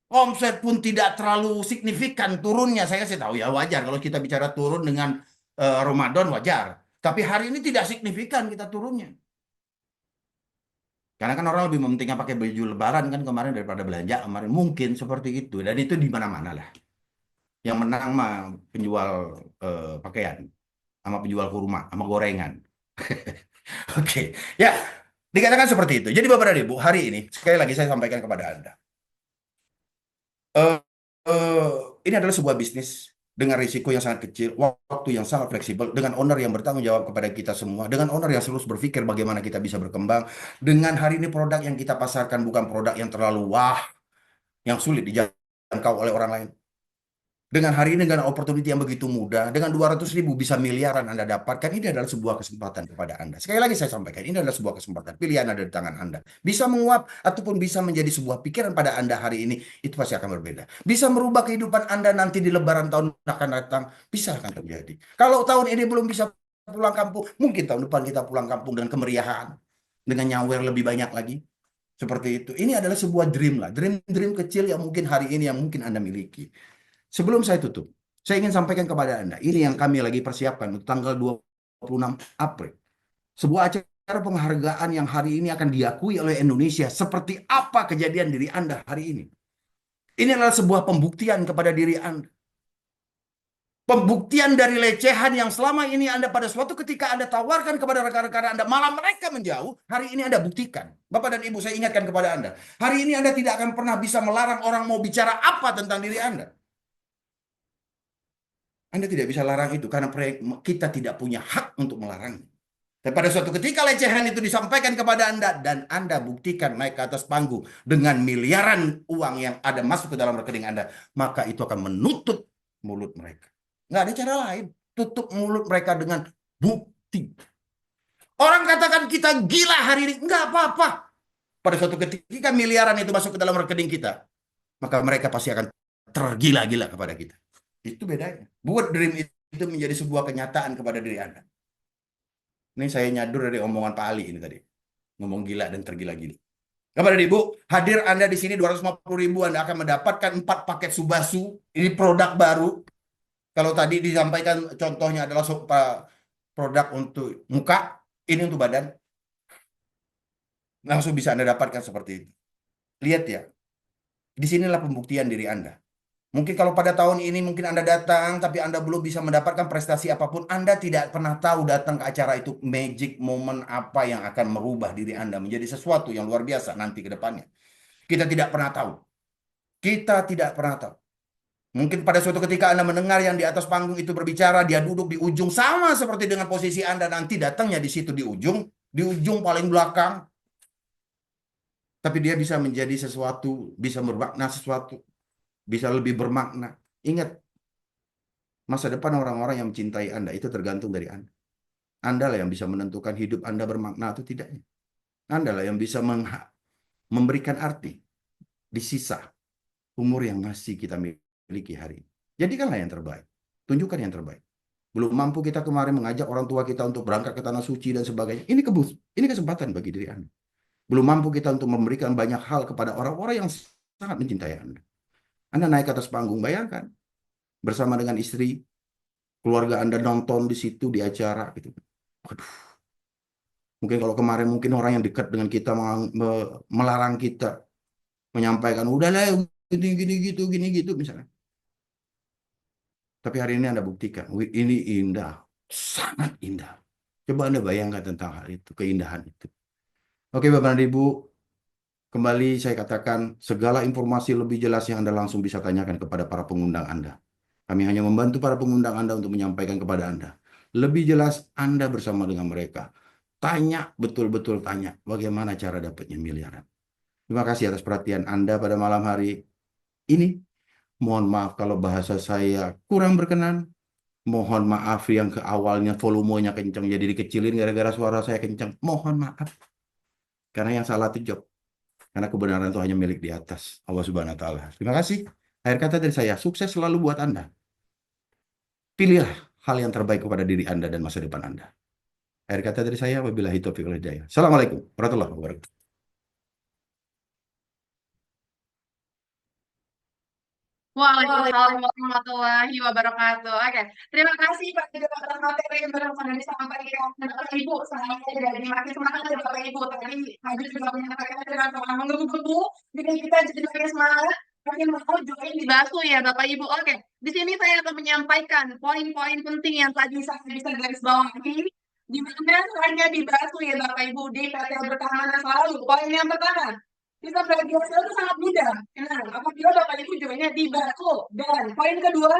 Omset pun tidak terlalu signifikan turunnya. Saya sih tahu ya wajar. Kalau kita bicara turun dengan Ramadan wajar. Tapi hari ini tidak signifikan kita turunnya. Karena kan orang lebih mementingkan pakai baju lebaran kan kemarin daripada belanja kemarin. Mungkin seperti itu. Dan itu di mana-mana lah. Yang menang mah penjual pakaian. Sama penjual kurma, sama gorengan. Oke, ya dikatakan seperti itu. Jadi Bapak dan Ibu, hari ini sekali lagi saya sampaikan kepada Anda, ini adalah sebuah bisnis dengan risiko yang sangat kecil, waktu yang sangat fleksibel, dengan owner yang bertanggung jawab kepada kita semua, dengan owner yang terus berpikir bagaimana kita bisa berkembang, dengan hari ini produk yang kita pasarkan bukan produk yang terlalu wah, yang sulit dijangkau oleh orang lain. Dengan hari ini, dengan opportunity yang begitu mudah, dengan 200.000 bisa miliaran Anda dapatkan, ini adalah sebuah kesempatan kepada Anda. Sekali lagi saya sampaikan, ini adalah sebuah kesempatan. Pilihan ada di tangan Anda. Bisa menguap ataupun bisa menjadi sebuah pikiran pada Anda hari ini, itu pasti akan berbeda. Bisa merubah kehidupan Anda nanti di lebaran tahun akan datang, bisa akan terjadi. Kalau tahun ini belum bisa pulang kampung, mungkin tahun depan kita pulang kampung dengan kemeriahan, dengan nyawer lebih banyak lagi. Seperti itu. Ini adalah sebuah dream lah. Dream kecil yang mungkin hari ini yang mungkin Anda miliki. Sebelum saya tutup, saya ingin sampaikan kepada Anda, ini yang kami lagi persiapkan untuk tanggal 26 April. Sebuah acara penghargaan yang hari ini akan diakui oleh Indonesia seperti apa kejadian diri Anda hari ini. Ini adalah sebuah pembuktian kepada diri Anda. Pembuktian dari lecehan yang selama ini Anda pada suatu ketika Anda tawarkan kepada rekan-rekan Anda, malah mereka menjauh, hari ini Anda buktikan. Bapak dan Ibu, saya ingatkan kepada Anda, hari ini Anda tidak akan pernah bisa melarang orang mau bicara apa tentang diri Anda. Anda tidak bisa larang itu karena kita tidak punya hak untuk melarangnya. Dan pada suatu ketika lecehan itu disampaikan kepada Anda dan Anda buktikan naik ke atas panggung dengan miliaran uang yang ada masuk ke dalam rekening Anda, maka itu akan menutup mulut mereka. Nggak ada cara lain. tutup mulut mereka dengan bukti. Orang katakan kita gila hari ini, enggak apa-apa. Pada suatu ketika miliaran itu masuk ke dalam rekening kita, maka mereka pasti akan tergila-gila kepada kita. Itu bedanya. Buat dream itu menjadi sebuah kenyataan kepada diri Anda. Ini saya nyadur dari omongan Pak Ali ini tadi. Ngomong gila dan tergila-gila. Kepada Ibu, hadir Anda di sini 250.000, Anda akan mendapatkan 4 paket Subasu. Ini produk baru. Kalau tadi disampaikan contohnya adalah produk untuk muka, ini untuk badan. Langsung bisa Anda dapatkan seperti itu. Lihat ya, disinilah pembuktian diri Anda. Mungkin kalau pada tahun ini mungkin Anda datang, tapi Anda belum bisa mendapatkan prestasi apapun, Anda tidak pernah tahu datang ke acara itu magic moment apa yang akan merubah diri Anda menjadi sesuatu yang luar biasa nanti ke depannya. Kita tidak pernah tahu. Kita tidak pernah tahu. Mungkin pada suatu ketika Anda mendengar yang di atas panggung itu berbicara, dia duduk di ujung, sama seperti dengan posisi Anda nanti datangnya di situ di ujung paling belakang. Tapi dia bisa menjadi sesuatu, bisa bermakna sesuatu, bisa lebih bermakna. Ingat, masa depan orang-orang yang mencintai Anda itu tergantung dari Anda. Anda lah yang bisa menentukan hidup Anda bermakna atau tidaknya. Anda lah yang bisa memberikan arti di sisa umur yang masih kita miliki hari ini. Jadikanlah yang terbaik. Tunjukkan yang terbaik. Belum mampu kita kemarin mengajak orang tua kita untuk berangkat ke tanah suci dan sebagainya. Ini kesempatan bagi diri Anda. Belum mampu kita untuk memberikan banyak hal kepada orang-orang yang sangat mencintai Anda. Anda naik ke atas panggung, bayangkan. Bersama dengan istri, keluarga Anda nonton di situ, di acara. Gitu. Aduh. Mungkin kalau kemarin mungkin orang yang dekat dengan kita melarang kita. Menyampaikan, udahlah, gini gitu misalnya. Tapi hari ini Anda buktikan, ini indah. Sangat indah. Coba Anda bayangkan tentang hal itu, keindahan itu. Oke Bapak dan Ibu, kembali saya katakan segala informasi lebih jelas yang Anda langsung bisa tanyakan kepada para pengundang Anda. Kami hanya membantu para pengundang Anda untuk menyampaikan kepada Anda. Lebih jelas Anda bersama dengan mereka. Tanya, betul-betul tanya bagaimana cara dapatnya miliaran. Terima kasih atas perhatian Anda pada malam hari ini. Mohon maaf kalau bahasa saya kurang berkenan. Mohon maaf yang ke awalnya volumenya kencang jadi dikecilin gara-gara suara saya kencang. Mohon maaf. Karena yang salah itu job. Karena kebenaran itu hanya milik di atas Allah Subhanahu wa taala. Terima kasih. Akhir kata dari saya, sukses selalu buat Anda. Pilihlah hal yang terbaik kepada diri Anda dan masa depan Anda. Akhir kata dari saya, wabillahi taufiq wal hidayah. Assalamualaikum warahmatullahi wabarakatuh. Waalaikumsalam warahmatullahi wabarakatuh. Oke, terima kasih Pak Dirut atas materi yang sudah disampaikan Bapak Ibu. Saya jadi makin semangat ya Bapak Ibu. Tadi Haji juga menyampaikan dengan sangat menggebu-gebu, bikin kita jadi makin semangat, makin mau join di BASU ya Bapak Ibu. Oke, di sini saya akan menyampaikan poin-poin penting yang tadi saya bisa garis bawahi, di mana hanya di BASU ya Bapak Ibu, di PT Berkah Mana Selalu. Poin yang pertama, bisa belajar itu sangat mudah. Nah, apabila Bapak Ibu joinnya di BASU. Dan poin kedua,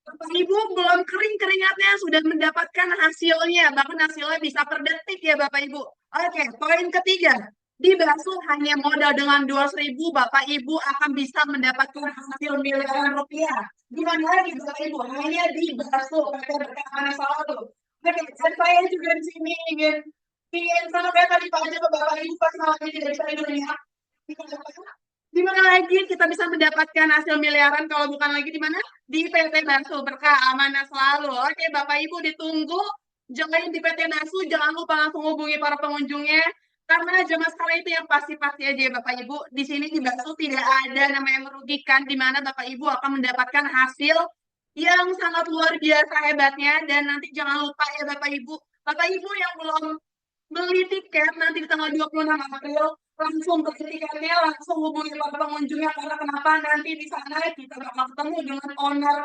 Bapak Ibu belum kering keringatnya sudah mendapatkan hasilnya. Bahkan hasilnya bisa per detik ya Bapak Ibu. Oke, poin ketiga. Di BASU hanya modal dengan 200.000, Bapak Ibu akan bisa mendapatkan hasil miliaran rupiah. Di mana lagi Bapak Ibu? Hanya di BASU, PT Berkah Mana Selalu. Oke, dan saya juga di sini ingin sampaikan tadi Pak aja ke Bapak Ibu pas malamnya tidak bisa tidur ya. Di mana lagi kita bisa mendapatkan hasil miliaran kalau bukan lagi di mana? Di PT BASU Berkah Amanah Selalu. Oke, Bapak Ibu ditunggu join di PT BASU, jangan lupa langsung hubungi para pengunjungnya. Karena jam sekarang itu yang pasti-pasti aja ya Bapak Ibu. Di sini di BASU tidak ada nama yang merugikan, di mana Bapak Ibu akan mendapatkan hasil yang sangat luar biasa hebatnya. Dan nanti jangan lupa ya Bapak Ibu yang belum beli tiket nanti di tanggal 26 April, langsung beli tiketnya, langsung hubungi para pengunjungnya. Karena kenapa? Nanti di sana kita bakal ketemu dengan owner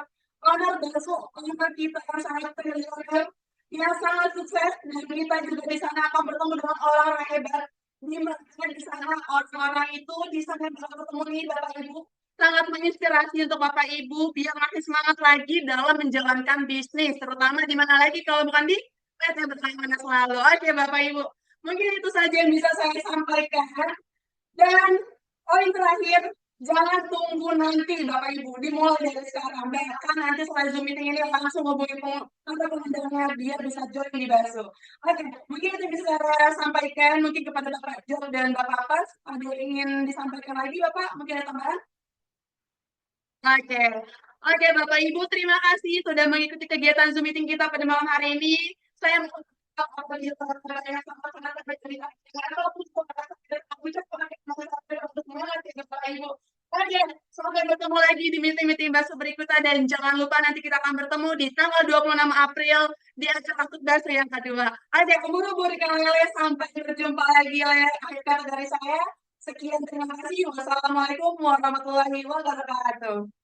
BASU, owner kita yang sangat triliuner, yang sangat sukses, dan kita juga di sana akan bertemu dengan orang-orang hebat. Di mana di sana orang-orang itu di sana bisa ketemu nih Bapak Ibu, sangat menginspirasi untuk Bapak Ibu biar makin semangat lagi dalam menjalankan bisnis, terutama di mana lagi kalau bukan di PT Berkah Mana Selalu. Oke Bapak Ibu, mungkin itu saja yang bisa saya sampaikan. Dan poin terakhir, Jangan tunggu nanti Bapak Ibu, dimulai dari sekarang. Bahkan nanti setelah Zoom meeting ini langsung hubungi pengundangannya biar bisa join di Baso. Oke, mungkin itu bisa saya sampaikan mungkin kepada Bapak Jo dan Bapak Pas. Ada yang ingin disampaikan lagi Bapak? Mungkin ada tambahan? Oke, oke Bapak Ibu, terima kasih sudah mengikuti kegiatan Zoom meeting kita pada malam hari ini. Saya mohon maaf apabila saya salah-salah bercerita. Ataupun untuk semangat ya Bapak Ibu. Oke, sampai bertemu lagi di meeting-meeting Baso berikutnya dan jangan lupa nanti kita akan bertemu di tanggal 26 April di acara Akut Baso yang kedua. Oke, buru-buru Lele, sampai berjumpa lagi Lele. Akhir kata dari saya. Sekian, terima kasih. Wassalamualaikum warahmatullahi wabarakatuh.